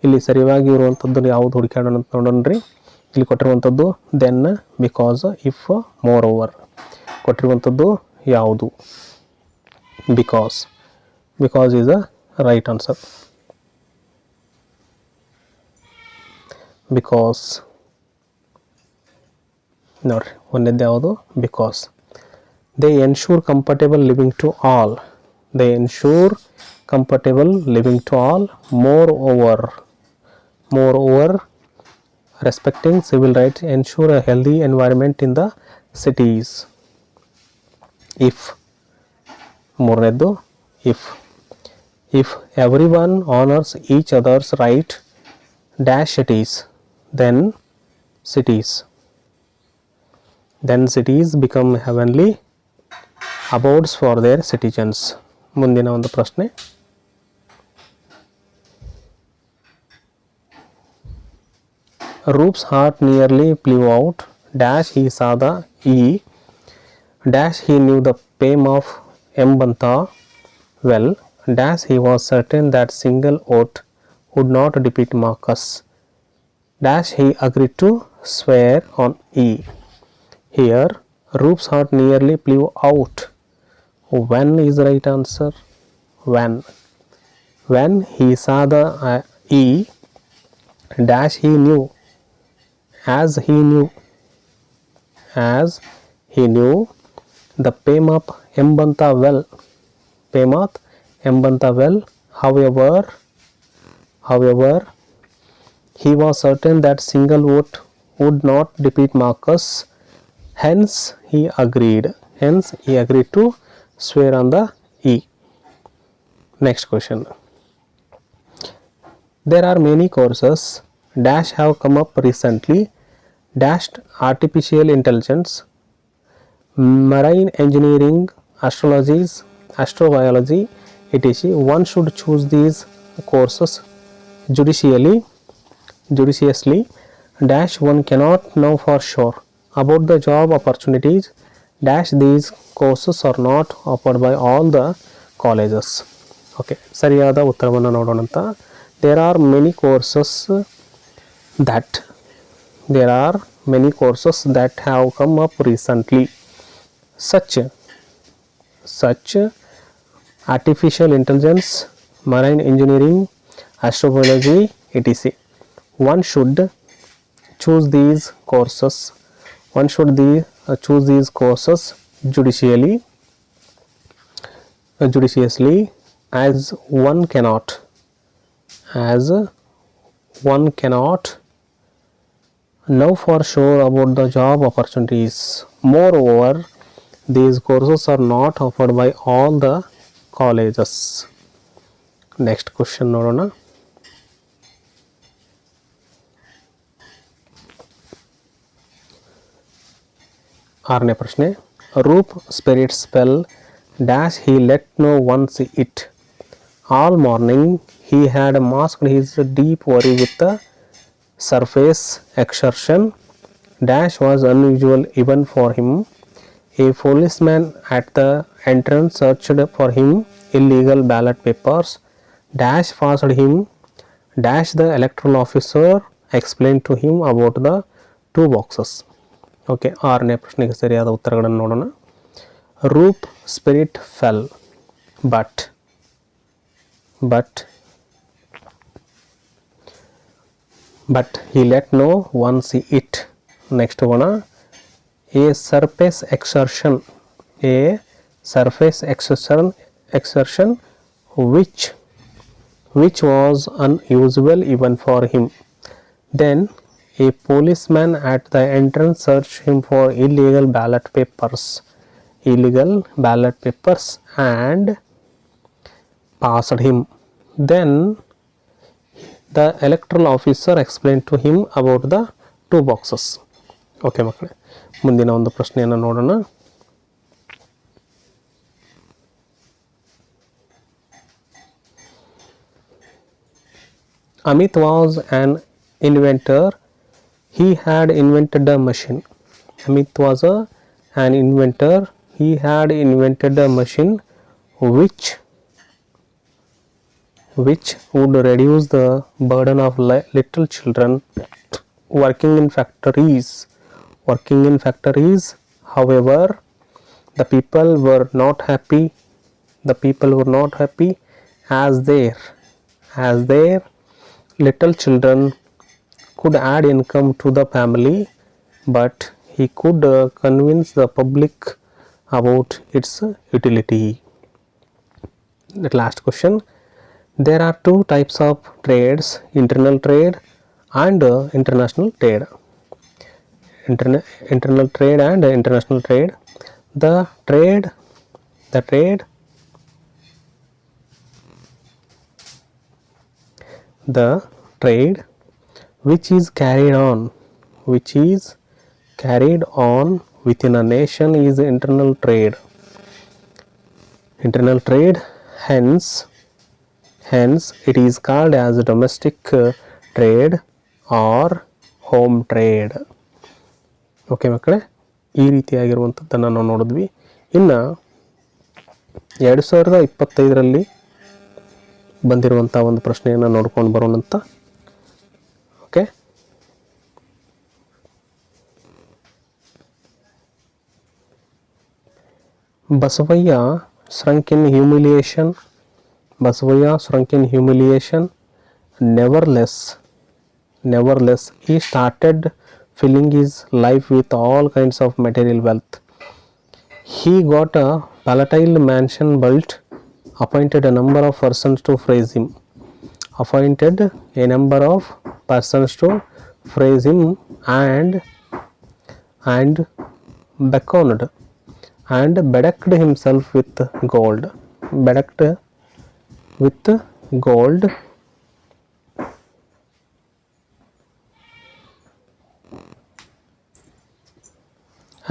ಇಲ್ಲಿ ಸರಿಯಾಗಿ ಇರುವಂಥದ್ದು ಯಾವುದು ಹುಡುಕಾಡೋಣ ಅಂತ ನೋಡೋಣ್ರಿ. ಇಲ್ಲಿ ಕೊಟ್ಟಿರುವಂಥದ್ದು then, because, if, moreover. ಕೊಟ್ಟಿರುವಂಥದ್ದು ಯಾವುದು? Because. Because is a right answer. Because ನೋಡ್ರಿ, ಒಂದೇದ್ದು ಯಾವುದು? Because. They ensure comfortable living to all. They ensure comfortable living to all. Moreover, respecting civil rights ensure a healthy environment in the cities. If ಮೂರನೇದ್ದು if everyone honors each other's right dash cities, then cities become heavenly abodes for their citizens. ಮುಂದಿನ ಒಂದು ಪ್ರಶ್ನೆ. Roop's heart nearly flew out dash he saw the dash he knew the fame of Mbanta well dash he was certain that single vote would not defeat Marcus dash he agreed to swear on Here Roop's heart nearly flew out. When is the right answer? When he saw the dash he knew as he knew the fame of Mbanta well. However, he was certain that single vote would not defeat Marcus. Hence he agreed to swear on the Next question. There are many courses dash have come up recently dashed artificial intelligence, marine engineering, astrobiology, etc. One should choose these courses judiciously dash one cannot know for sure about the job opportunities dash these courses are not offered by all the colleges. Okay, ಸರಿಯಾದ ಉತ್ತರವನ್ನು ನೋಡೋಣಂತ. There are many courses that have come up recently such artificial intelligence, marine engineering, astrobiology, etc. One should choose these courses judiciously as one cannot know for sure about the job opportunities. Moreover, these courses are not offered by all the colleges. Next question ನೋಡೋಣ. ಆರನೇ ಪ್ರಶ್ನೆ. Roop spirit spell dash he let no one see it. All morning he had masked his deep worry with the surface exertion dash was unusual even for him. A policeman at the entrance searched for him illegal ballot papers dash forced him dash the electoral officer explained to him about the 2 boxes. Okay, ಆರನೇ ಪ್ರಶ್ನೆಗೆ ಸರಿಯಾದ ಉತ್ತರಗಳನ್ನು ನೋಡೋಣ. Roop spirit fell but he let no one see it. Next ಹೋಗೋಣ. A surface exertion, a surface exertion which was unusual even for him. Then a policeman at the entrance searched him for illegal ballot papers and passed him. Then the electoral officer explained to him about the two boxes. Okay ಮಕ್ಕಳೇ, ಮುಂದಿನ ಒಂದು ಪ್ರಶ್ನೆಯನ್ನು ನೋಡೋಣ. Amit was an inventor. He had invented a machine. Amit was an inventor. He had invented a machine which would reduce the burden of little children working in factories. However, the people were not happy. As their little children could add income to the family, but he could convince the public about its utility. The last question. There are two types of trades: internal trade and international trade. Internal trade and international trade. The trade which is carried on within a nation is internal trade. Hence it is called as domestic trade or home trade. Okay ಮಕ್ಕಳೇ, ಈ ರೀತಿಯಾಗಿರುವಂಥದ್ದನ್ನು ನಾವು ನೋಡಿದ್ವಿ. ಇನ್ನು 2025ರಲ್ಲಿ ಬಂದಿರುವಂಥ ಒಂದು ಪ್ರಶ್ನೆಯನ್ನು ನೋಡ್ಕೊಂಡು ಬರೋಣಂತ. Okay, Basavayya shrunk in humiliation. Nevertheless, he started filling his life with all kinds of material wealth. He got a palatine mansion built, appointed a number of persons to praise him, and bedecked himself with gold.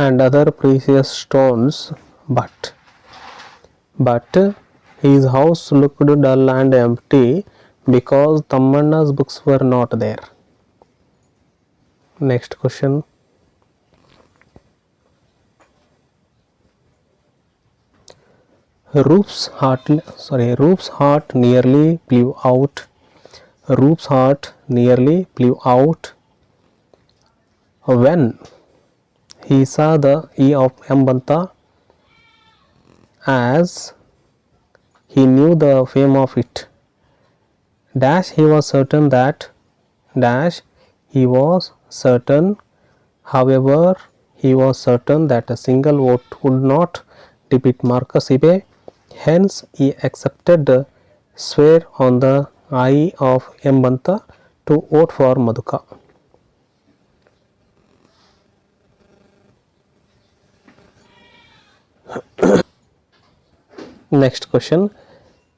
And other precious stones, but his house looked dull and empty because Tammanna's books were not there. Next question. Roop's heart nearly blew out. When he saw the E of Mbanta, as he knew the fame of it. He was certain, however, he was certain that a single vote would not defeat Marcus Ibe. Hence, he accepted the swear on the eye of Mbanta to vote for Maduka. Next question.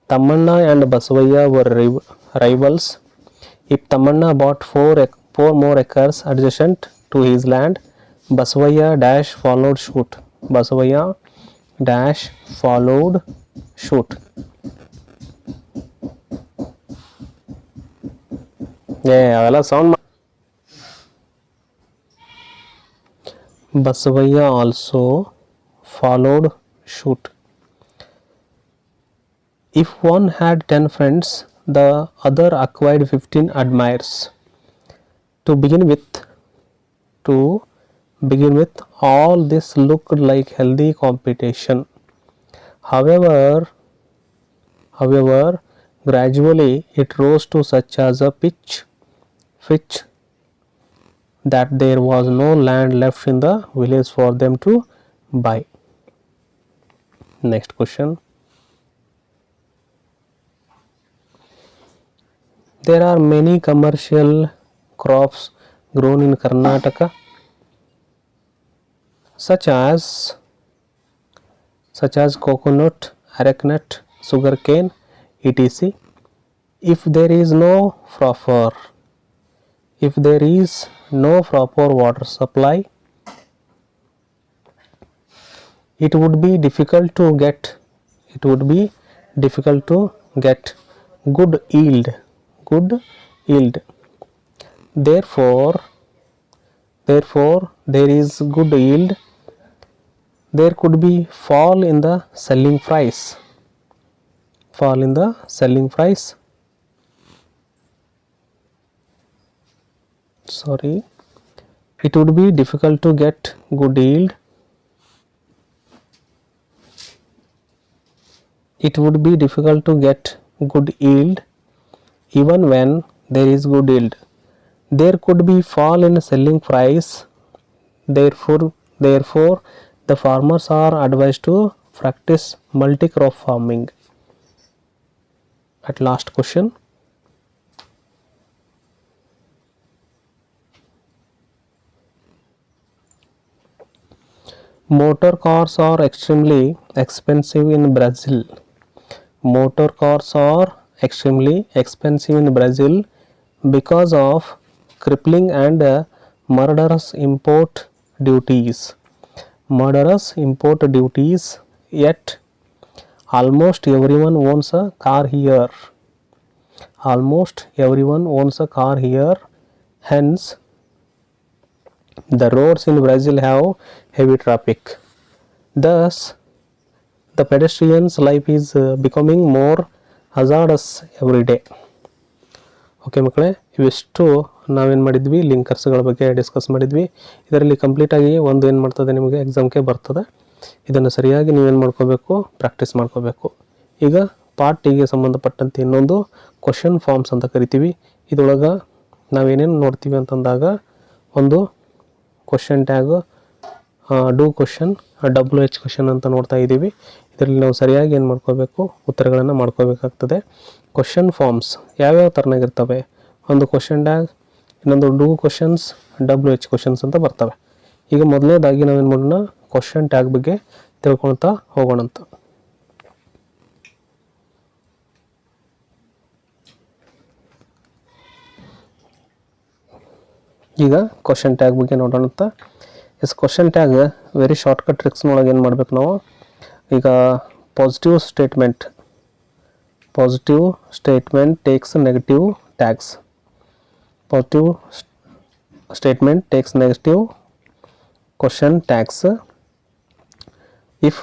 Tammanna and Basavaya were rivals. If Tammanna bought four more acres adjacent to his land, Basavaya followed suit. ಅವೆಲ್ಲ sound. Basavaya also followed suit. If one had 10 friends, the other acquired 15 admirers. To begin with, all this looked like healthy competition. However, gradually it rose to such as a pitch that there was no land left in the village for them to buy. Next question. There are many commercial crops grown in Karnataka such as coconut, arecanut, sugarcane, etc. If there is no proper water supply, it would be difficult to get good yield. Therefore there is good yield, there could be fall in the selling price. It would be difficult to get good yield. Even when there is good yield. There could be fall in selling price. Therefore the farmers are advised to practice multi-crop farming. At last question. Motor cars are extremely expensive in Brazil. Because of crippling and murderous import duties. Yet almost everyone owns a car here. Hence the roads in Brazil have heavy traffic. Thus the pedestrian's life is becoming more hazardous every day. Okay ಮಕ್ಕಳೇ, ಇವೆಷ್ಟು ನಾವೇನು ಮಾಡಿದ್ವಿ, ಲಿಂಕರ್ಸ್ಗಳ ಬಗ್ಗೆ discuss ಮಾಡಿದ್ವಿ. ಇದರಲ್ಲಿ ಕಂಪ್ಲೀಟಾಗಿ ಒಂದು ಏನು ಮಾಡ್ತದೆ, ನಿಮಗೆ ಎಕ್ಸಾಮ್ಗೆ ಬರ್ತದೆ. ಇದನ್ನು ಸರಿಯಾಗಿ ನೀವೇನು ಮಾಡ್ಕೋಬೇಕು, ಪ್ರಾಕ್ಟೀಸ್ ಮಾಡ್ಕೋಬೇಕು. ಈಗ ಪಾರ್ಟ್ ಟಿಗೆ ಸಂಬಂಧಪಟ್ಟಂತೆ ಇನ್ನೊಂದು ಕ್ವಶನ್ ಫಾರ್ಮ್ಸ್ ಅಂತ ಕರಿತೀವಿ. ಇದರೊಳಗೆ ನಾವೇನೇನು ನೋಡ್ತೀವಿ ಅಂತಂದಾಗ ಒಂದು question tag, do question, WH question ಅಂತ ನೋಡ್ತಾ ಇದ್ದೀವಿ. ಇದರಲ್ಲಿ ನಾವು ಸರಿಯಾಗಿ ಏನು ಮಾಡ್ಕೋಬೇಕು, ಉತ್ತರಗಳನ್ನು ಮಾಡ್ಕೋಬೇಕಾಗ್ತದೆ. ಕ್ವಶನ್ ಫಾರ್ಮ್ಸ್ ಯಾವ್ಯಾವ ಥರನಾಗಿರ್ತವೆ, ಒಂದು ಕ್ವಶನ್ ಟ್ಯಾಗ್, ಇನ್ನೊಂದು ಡೂ ಕ್ವಶನ್ಸ್, WH ಕ್ವಶನ್ಸ್ ಅಂತ ಬರ್ತವೆ. ಈಗ ಮೊದಲನೇದಾಗಿ ನಾವೇನು ಮಾಡೋಣ, ಕ್ವಶನ್ ಟ್ಯಾಗ್ ಬಗ್ಗೆ ತಿಳ್ಕೊಳ್ತಾ ಹೋಗೋಣಂತ. ಈಗ ಕ್ವಶನ್ ಟ್ಯಾಗ್ ಬಗ್ಗೆ ನೋಡೋಣಂತ. ಕ್ವಶನ್ ಟ್ಯಾಗ್ ವೆರಿ ಶಾರ್ಟ್ಕಟ್ ಟ್ರಿಕ್ಸ್ನೊಳಗೆ ಏನು ಮಾಡ್ಬೇಕು ನಾವು, ಈಗ positive statement takes negative tags. Positive statement takes negative question tags. If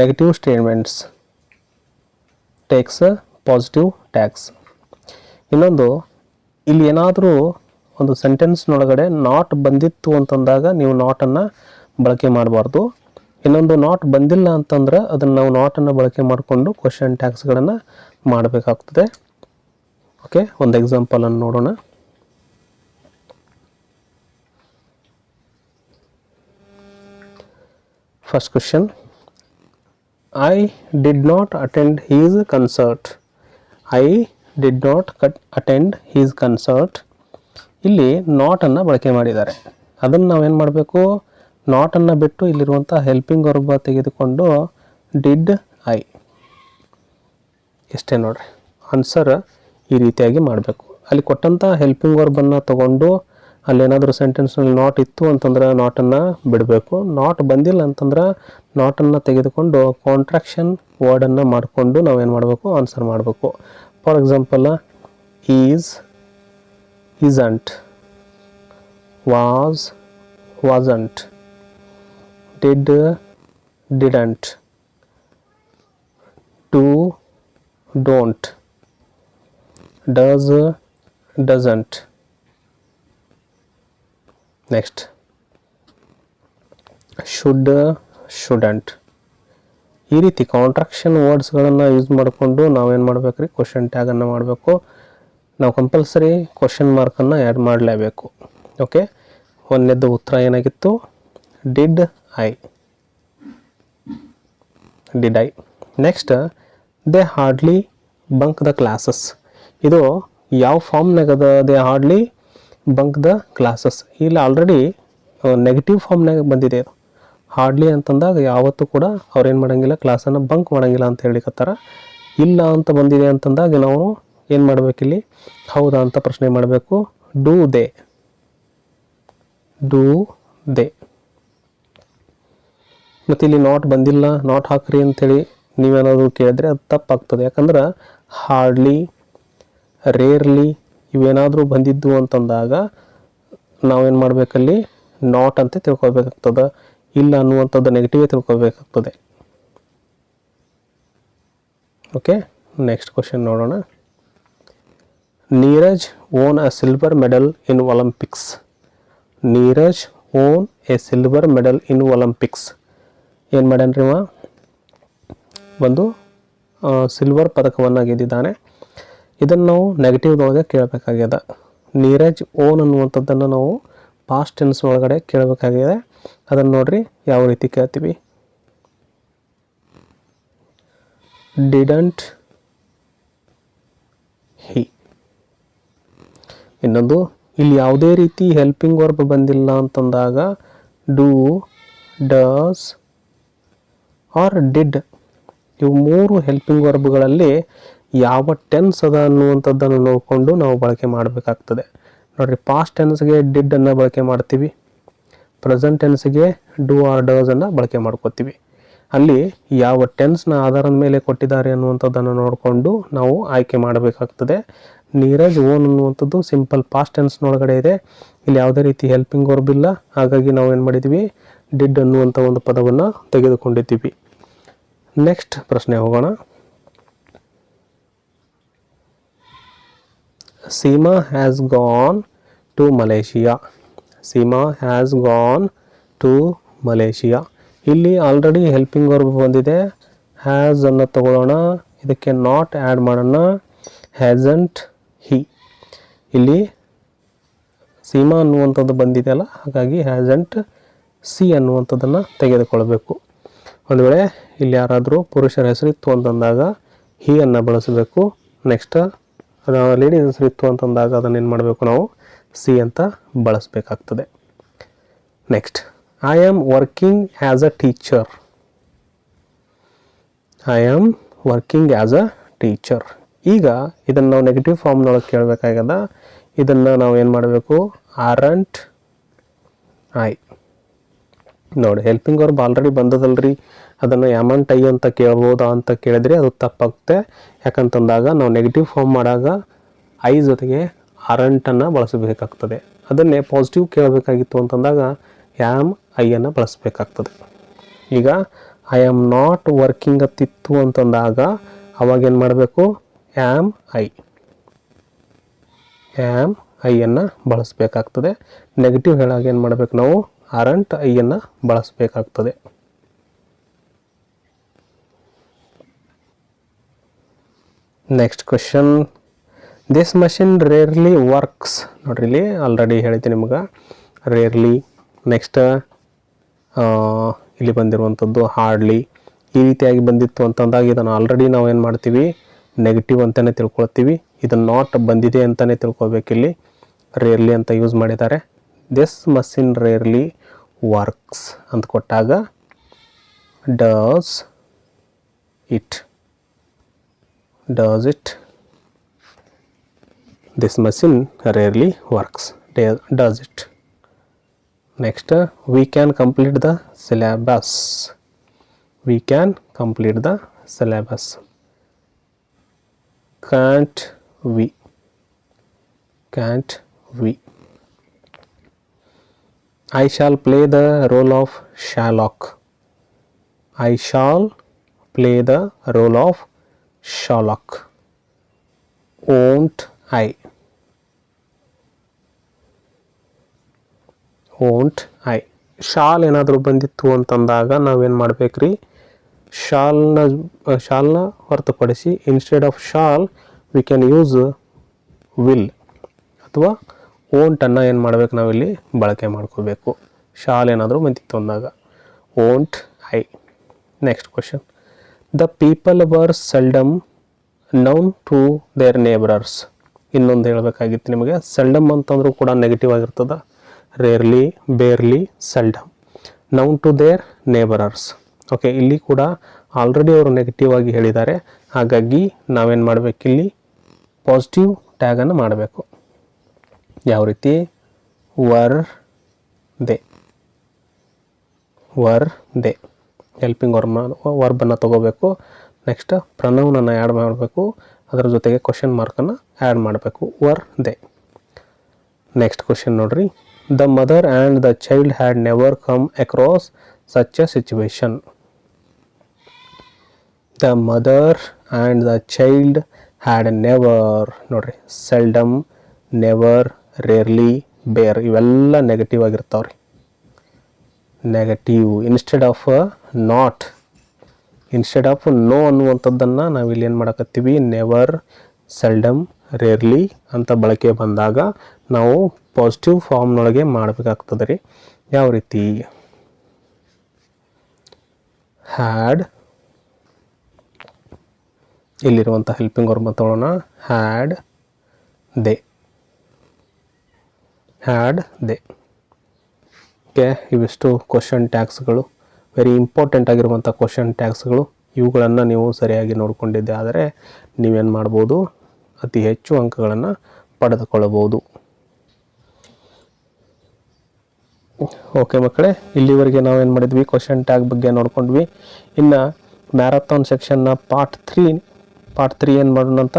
negative statements takes positive tags. ಇನ್ನೊಂದು, ಇಲ್ಲಿ ಏನಾದರೂ ಒಂದು ಸೆಂಟೆನ್ಸ್ನೊಳಗಡೆ ನಾಟ್ ಬಂದಿತ್ತು ಅಂತಂದಾಗ ನೀವು ನಾಟನ್ನು ಬಳಕೆ ಮಾಡಬಾರ್ದು. ಇನ್ನೊಂದು ನಾಟ್ ಬಂದಿಲ್ಲ ಅಂತಂದ್ರೆ ಅದನ್ನು ನಾವು ನಾಟನ್ನು ಬಳಕೆ ಮಾಡಿಕೊಂಡು ಕ್ವಶನ್ ಟ್ಯಾಗ್ಸ್ಗಳನ್ನು ಮಾಡಬೇಕಾಗ್ತದೆ. ಓಕೆ, ಒಂದು ಎಕ್ಸಾಂಪಲನ್ನು ನೋಡೋಣ. First question, I did not attend his concert. ಇಲ್ಲಿ ನಾಟನ್ನು ಬಳಕೆ ಮಾಡಿದ್ದಾರೆ. ಅದನ್ನು ನಾವೇನು ಮಾಡಬೇಕು, ನಾಟನ್ನು ಬಿಟ್ಟು ಇಲ್ಲಿರುವಂಥ ಹೆಲ್ಪಿಂಗ್ ವರ್ಬ್ ತೆಗೆದುಕೊಂಡು ಡಿಡ್ ಐ, ಇಷ್ಟೇ ನೋಡ್ರಿ. ಆನ್ಸರ್ ಈ ರೀತಿಯಾಗಿ ಮಾಡಬೇಕು. ಅಲ್ಲಿ ಕೊಟ್ಟಂಥ ಹೆಲ್ಪಿಂಗ್ ವರ್ಬನ್ನು ತಗೊಂಡು ಅಲ್ಲೇನಾದರೂ ಸೆಂಟೆನ್ಸ್ನಲ್ಲಿ ನಾಟ್ ಇತ್ತು ಅಂತಂದ್ರೆ ನಾಟನ್ನು ಬಿಡಬೇಕು. ನಾಟ್ ಬಂದಿಲ್ಲ ಅಂತಂದ್ರೆ ನಾಟನ್ನು ತೆಗೆದುಕೊಂಡು ಕಾಂಟ್ರಾಕ್ಷನ್ ವರ್ಡನ್ನು ಮಾಡಿಕೊಂಡು ನಾವೇನು ಮಾಡಬೇಕು, ಆನ್ಸರ್ ಮಾಡಬೇಕು. For example, is, isn't, was, wasn't, did, didn't, do, don't, does, doesn't. Next, should, shouldn't. ಈ ರೀತಿ ಕಾಂಟ್ರಾಕ್ಷನ್ ವರ್ಡ್ಸ್ಗಳನ್ನು ಯೂಸ್ ಮಾಡಿಕೊಂಡು ನಾವೇನು ಮಾಡಬೇಕ್ರಿ, ಕ್ವಶನ್ ಟ್ಯಾಗನ್ನು ಮಾಡಬೇಕು. ನಾವು ಕಂಪಲ್ಸರಿ ಕ್ವಶನ್ ಮಾರ್ಕನ್ನು ಆ್ಯಡ್ ಮಾಡಲೇಬೇಕು. ಓಕೆ, ಒಂದನೇದ್ದು ಉತ್ತರ ಏನಾಗಿತ್ತು? Did I. Next, they hardly bunk the classes. ಇದು ಯಾವ ಫಾರ್ಮ್ನಾಗ ಅದ? They hardly bunk the classes. ಇಲ್ಲಿ ಆಲ್ರೆಡಿ ನೆಗೆಟಿವ್ ಫಾರ್ಮ್ನಾಗ ಬಂದಿದೆ. ಹಾರ್ಡ್ಲಿ ಅಂತಂದಾಗ ಯಾವತ್ತೂ ಕೂಡ ಅವ್ರೇನು ಮಾಡೋಂಗಿಲ್ಲ, ಕ್ಲಾಸನ್ನು ಬಂಕ್ ಮಾಡೋಂಗಿಲ್ಲ ಅಂತ ಹೇಳಿಕತ್ತಾರ. ಇಲ್ಲ ಅಂತ ಬಂದಿದೆ ಅಂತಂದಾಗ ನಾವು ಏನು ಮಾಡಬೇಕಿಲ್ಲಿ? ಹೌದಾ ಅಂತ ಪ್ರಶ್ನೆ ಮಾಡಬೇಕು. ಡೂ ದೇ ಮತ್ತು ಇಲ್ಲಿ ನಾಟ್ ಬಂದಿಲ್ಲ, ನಾಟ್ ಹಾಕ್ರಿ ಅಂಥೇಳಿ ನೀವೇನಾದರೂ ಕೇಳಿದ್ರೆ ಅದು ತಪ್ಪಾಗ್ತದೆ. ಯಾಕಂದ್ರೆ ಹಾರ್ಡ್ಲಿ, ರೇರ್ಲಿ ಇವೇನಾದರೂ ಬಂದಿದ್ದು ಅಂತಂದಾಗ ನಾವೇನು ಮಾಡಬೇಕಲ್ಲಿ? ನಾಟ್ ಅಂತ ತಿಳ್ಕೊಬೇಕಾಗ್ತದೆ. ಇಲ್ಲ ಅನ್ನುವಂಥದ್ದು ನೆಗೆಟಿವೇ ತಿಳ್ಕೊಬೇಕಾಗ್ತದೆ. ಓಕೆ, ನೆಕ್ಸ್ಟ್ ಕ್ವಶನ್ ನೋಡೋಣ. Neeraj own a silver medal in Olympics. Neeraj own A silver medal in Olympics. ಏನು ಮಾಡ್ಯಾನ್ರಿ ಅವ? ಒಂದು ಸಿಲ್ವರ್ ಪದಕವನ್ನು ಗೆದ್ದಿದ್ದಾನೆ. ಇದನ್ನು ನಾವು ನೆಗೆಟಿವ್ದೊಳಗೆ ಕೇಳಬೇಕಾಗ್ಯದ. ನೀರಜ್ ಓನ್ ಅನ್ನುವಂಥದ್ದನ್ನು ನಾವು ಪಾಸ್ಟ್ ಟೆನ್ಸ್ ಒಳಗಡೆ ಕೇಳಬೇಕಾಗಿದೆ. ಅದನ್ನು ನೋಡ್ರಿ ಯಾವ ರೀತಿ ಕೇಳ್ತೀವಿ. ಡಿಡಂಟ್ ಹಿ. ಇನ್ನೊಂದು, ಇಲ್ಲಿ ಯಾವುದೇ ರೀತಿ ಹೆಲ್ಪಿಂಗ್ ವರ್ಬ್ ಬಂದಿಲ್ಲ ಅಂತಂದಾಗ ಡೂ, ಡಸ್ ಆರ್ ಡಿಡ್ ಇವು ಮೂರು ಹೆಲ್ಪಿಂಗ್ ವರ್ಬ್ಗಳಲ್ಲಿ ಯಾವ ಟೆನ್ಸ್ ಅದ ಅನ್ನುವಂಥದ್ದನ್ನು ನೋಡಿಕೊಂಡು ನಾವು ಬಳಕೆ ಮಾಡಬೇಕಾಗ್ತದೆ. ನೋಡಿರಿ, ಪಾಸ್ಟ್ ಟೆನ್ಸ್ಗೆ ಡಿಡ್ಡನ್ನು ಬಳಕೆ ಮಾಡ್ತೀವಿ, ಪ್ರೆಸೆಂಟ್ ಟೆನ್ಸ್ಗೆ ಡೂ ಆರ್ ಡಸನ್ನು ಬಳಕೆ ಮಾಡ್ಕೋತೀವಿ. ಅಲ್ಲಿ ಯಾವ ಟೆನ್ಸ್ನ ಆಧಾರದ ಮೇಲೆ ಕೊಟ್ಟಿದ್ದಾರೆ ಅನ್ನುವಂಥದ್ದನ್ನು ನೋಡಿಕೊಂಡು ನಾವು ಆಯ್ಕೆ ಮಾಡಬೇಕಾಗ್ತದೆ. ನೀರಜ್ ಓನ್ ಅನ್ನುವಂಥದ್ದು ಸಿಂಪಲ್ ಪಾಸ್ಟ್ ಟೆನ್ಸ್ನೊಳಗಡೆ ಇದೆ. ಇಲ್ಲಿ ಯಾವುದೇ ರೀತಿ ಹೆಲ್ಪಿಂಗ್ ವರ್ಬ್ ಇಲ್ಲ. ಹಾಗಾಗಿ ನಾವು ಏನು ಮಾಡಿದ್ದೀವಿ? ಡಿಡ್ ಅನ್ನುವಂಥ ಒಂದು ಪದವನ್ನು ತೆಗೆದುಕೊಂಡಿದ್ದೀವಿ. ನೆಕ್ಸ್ಟ್ ಪ್ರಶ್ನೆ ಹೋಗೋಣ. Seema has gone to Malaysia. Seema has gone to Malaysia. ಇಲ್ಲಿ ಆಲ್ರೆಡಿ ಹೆಲ್ಪಿಂಗ್ ವರ್ಬ್ ಬಂದಿದೆ. ಹ್ಯಾಸ್ ಅನ್ನು ತಗೊಳ್ಳೋಣ, ಇದಕ್ಕೆ ನಾಟ್ ಆ್ಯಡ್ ಮಾಡೋಣ. Hasn't he. ಇಲ್ಲಿ ಸೀಮಾ ಅನ್ನುವಂಥದ್ದು ಬಂದಿದೆಯಲ್ಲ, ಹಾಗಾಗಿ ಹ್ಯಾಸಂಟ್ ಸಿ ಅನ್ನುವಂಥದ್ದನ್ನು ತೆಗೆದುಕೊಳ್ಬೇಕು. ಒಂದು ವೇಳೆ ಇಲ್ಲಿ ಯಾರಾದರೂ ಪುರುಷರ ಹೆಸರಿತ್ತು ಅಂತಂದಾಗ ಹಿ ಅನ್ನು ಬಳಸಬೇಕು. ನೆಕ್ಸ್ಟ್ ಲೇಡೀಸ್ ಹೆಸರಿತ್ತು ಅಂತಂದಾಗ ಅದನ್ನೇನು ಮಾಡಬೇಕು? ನಾವು ಸಿ ಅಂತ ಬಳಸಬೇಕಾಗ್ತದೆ. Next, I am working as a teacher. I am working as a teacher. ಈಗ ಇದನ್ನು ನಾವು ನೆಗೆಟಿವ್ ಫಾರ್ಮ್ನೊಳಗೆ ಕೇಳಬೇಕಾಗ್ಯದ. ಇದನ್ನು ನಾವು ಏನು ಮಾಡಬೇಕು? Aren't I. ನೋಡಿ, ಹೆಲ್ಪಿಂಗ್ ವರ್ಬ್ ಆಲ್ರೆಡಿ ಬಂದದಲ್ರಿ, ಅದನ್ನು ಯಾಮಂಟ್ ಐ ಅಂತ ಕೇಳ್ಬೋದಾ ಅಂತ ಕೇಳಿದ್ರೆ ಅದು ತಪ್ಪಾಗುತ್ತೆ. ಯಾಕಂತಂದಾಗ ನಾವು ನೆಗೆಟಿವ್ ಫಾರ್ಮ್ ಮಾಡಾಗ ಐ ಜೊತೆಗೆ ಆರಂಟನ್ನು ಬಳಸಬೇಕಾಗ್ತದೆ. ಅದನ್ನೇ ಪಾಸಿಟಿವ್ ಕೇಳಬೇಕಾಗಿತ್ತು ಅಂತಂದಾಗ ಆ್ಯಮ್ ಐಯನ್ನು ಬಳಸಬೇಕಾಗ್ತದೆ. ಈಗ ಐ ಆಮ್ ನಾಟ್ ವರ್ಕಿಂಗ್ ಅತ್ತಿತ್ತು ಅಂತಂದಾಗ ಅವಾಗೇನು ಮಾಡಬೇಕು? ಆ್ಯಮ್ ಐಯನ್ನು ಬಳಸಬೇಕಾಗ್ತದೆ. ನೆಗೆಟಿವ್ ಹೇಳಾಗ ಏನು ಮಾಡಬೇಕು? ನಾವು ಆರಂಟ್ ಐಯನ್ನು ಬಳಸಬೇಕಾಗ್ತದೆ. Next question, this machine rarely works. ನೋಡ್ರಿ, ಇಲ್ಲಿ ಆಲ್ರೆಡಿ ಹೇಳಿದ್ದೆ ನಿಮ್ಗೆ ರೇರ್ಲಿ. ನೆಕ್ಸ್ಟ್ ಇಲ್ಲಿ ಬಂದಿರುವಂಥದ್ದು ಹಾರ್ಡ್ಲಿ. ಈ ರೀತಿಯಾಗಿ ಬಂದಿತ್ತು ಅಂತಂದಾಗ ಇದನ್ನು ಆಲ್ರೆಡಿ ನಾವು ಏನು ಮಾಡ್ತೀವಿ? ನೆಗೆಟಿವ್ ಅಂತಲೇ ತಿಳ್ಕೊಳ್ತೀವಿ. ಇದನ್ನು ನಾಟ್ ಬಂದಿದೆ ಅಂತಲೇ ತಿಳ್ಕೊಬೇಕಿಲ್ಲಿ. ರೇರ್ಲಿ ಅಂತ ಯೂಸ್ ಮಾಡಿದ್ದಾರೆ. ದಿಸ್ ಮಷಿನ್ ರೇರ್ಲಿ ವರ್ಕ್ಸ್ ಅಂತ ಕೊಟ್ಟಾಗ does it. This machine rarely works. Does it? Next, we can complete the syllabus. We can complete the syllabus. Can't we? I shall play the role of Sherlock. I shall play the role of Sherlock. Won't I? Shall ಏನಾದರೂ ಬಂದಿತ್ತು ಅಂತಂದಾಗ ನಾವೇನು ಮಾಡ್ಬೇಕ್ರಿ? ಶಾಲ್ನ ಹೊರತುಪಡಿಸಿ instead of shall we can use will ಅಥವಾ ಓಂಟನ್ನು ಏನು ಮಾಡಬೇಕು ನಾವಿಲ್ಲಿ ಬಳಕೆ ಮಾಡ್ಕೋಬೇಕು. ಶಾಲ್ ಏನಾದರೂ ಬಂದಿತ್ತು ಅಂದಾಗ won't I. Next question, the people were seldom known to their neighbours. ಇನ್ನೊಂದು ಹೇಳಬೇಕಾಗಿತ್ತು ನಿಮಗೆ, ಸೆಲ್ಡಮ್ ಅಂತಂದ್ರೂ ಕೂಡ ನೆಗೆಟಿವ್ ಆಗಿರ್ತದೆ. Rarely, barely, seldom. Known to their neighbours. Okay, ಇಲ್ಲಿ ಕೂಡ ಆಲ್ರೆಡಿ ಅವರು ನೆಗೆಟಿವ್ ಆಗಿ ಹೇಳಿದ್ದಾರೆ, ಹಾಗಾಗಿ ನಾವೇನು ಮಾಡಬೇಕಿಲ್ಲಿ ಪಾಸಿಟಿವ್ ಟ್ಯಾಗನ್ನು ಮಾಡಬೇಕು. ಯಾವ ರೀತಿ? Were they, were they. Helping ವರ್ಬನ್ನು ತಗೋಬೇಕು. ನೆಕ್ಸ್ಟ್ ಪ್ರನೌನನ್ನು ಆ್ಯಡ್ ಮಾಡಬೇಕು, ಅದರ ಜೊತೆಗೆ ಕ್ವಶನ್ ಮಾರ್ಕನ್ನು ಆ್ಯಡ್ ಮಾಡಬೇಕು. Were they. ನೆಕ್ಸ್ಟ್ ಕ್ವಶನ್ ನೋಡ್ರಿ, the mother and the child had never come across such a situation. The mother and the child had never. ನೋಡ್ರಿ, ಸೆಲ್ಡಮ್, ನೆವರ್, ರೇರ್ಲಿ, ಬೇರ್ ಇವೆಲ್ಲ negative ಆಗಿರ್ತಾವ್ರಿ. Negative. Instead of not, instead of no ಅನ್ನುವಂಥದ್ದನ್ನು ನಾವಿಲ್ಲಿ ಏನು ಮಾಡಕತ್ತೀವಿ, never, seldom, rarely ಅಂತ ಬಳಕೆ ಬಂದಾಗ ನಾವು ಪಾಸಿಟಿವ್ ಫಾರ್ಮ್ನೊಳಗೆ ಮಾಡಬೇಕಾಗ್ತದೆ ರೀ. ಯಾವ ರೀತಿ? ಹ್ಯಾಡ್, ಇಲ್ಲಿರುವಂಥ ಹೆಲ್ಪಿಂಗ್ ವರ್ಬ್ ತಗೊಳ್ಳೋಣ. Had they, had they. Okay, ಇವಿಷ್ಟು ಕ್ವಶನ್ ಟ್ಯಾಗ್ಸ್ಗಳು, ವೆರಿ ಇಂಪಾರ್ಟೆಂಟ್ ಆಗಿರುವಂಥ ಕ್ವಶನ್ ಟ್ಯಾಗ್ಸ್ಗಳು. ಇವುಗಳನ್ನು ನೀವು ಸರಿಯಾಗಿ ನೋಡಿಕೊಂಡಿದ್ದೆ ಆದರೆ ನೀವೇನು ಮಾಡ್ಬೋದು, ಅತಿ ಹೆಚ್ಚು ಅಂಕಗಳನ್ನು ಪಡೆದುಕೊಳ್ಳಬಹುದು. ಓಕೆ ಮಕ್ಕಳೇ, ಇಲ್ಲಿವರೆಗೆ ನಾವೇನು ಮಾಡಿದ್ವಿ, ಕ್ವಶನ್ ಟ್ಯಾಗ್ ಬಗ್ಗೆ ನೋಡ್ಕೊಂಡ್ವಿ. ಇನ್ನು ಮ್ಯಾರಥಾನ್ ಸೆಕ್ಷನ್ನ ಪಾರ್ಟ್ 3 ಏನು ಮಾಡೋಣ ಅಂತ,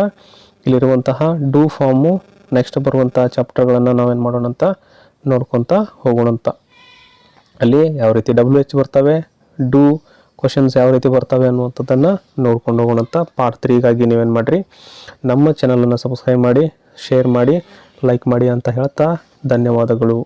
ಇಲ್ಲಿರುವಂತಹ ಡೂ ಫಾರ್ಮು, ನೆಕ್ಸ್ಟ್ ಬರುವಂಥ ಚಾಪ್ಟರ್ಗಳನ್ನು ನಾವೇನು ಮಾಡೋಣ ಅಂತ ನೋಡ್ಕೊತ ಹೋಗೋಣಂತ. ಅಲ್ಲಿ ಯಾವ ರೀತಿ WH ಬರ್ತವೆ, ಡೂ ಕ್ವಶನ್ಸ್ ಯಾವ ರೀತಿ ಬರ್ತವೆ ಅನ್ನುವಂಥದ್ದನ್ನು ನೋಡ್ಕೊಂಡು ಹೋಗೋಣಂತ. ಪಾರ್ಟ್ 3ಗಾಗಿ ನೀವೇನು ಮಾಡಿರಿ, ನಮ್ಮ ಚಾನಲನ್ನು ಸಬ್ಸ್ಕ್ರೈಬ್ ಮಾಡಿ, ಶೇರ್ ಮಾಡಿ, ಲೈಕ್ ಮಾಡಿ ಅಂತ ಹೇಳ್ತಾ ಧನ್ಯವಾದಗಳು.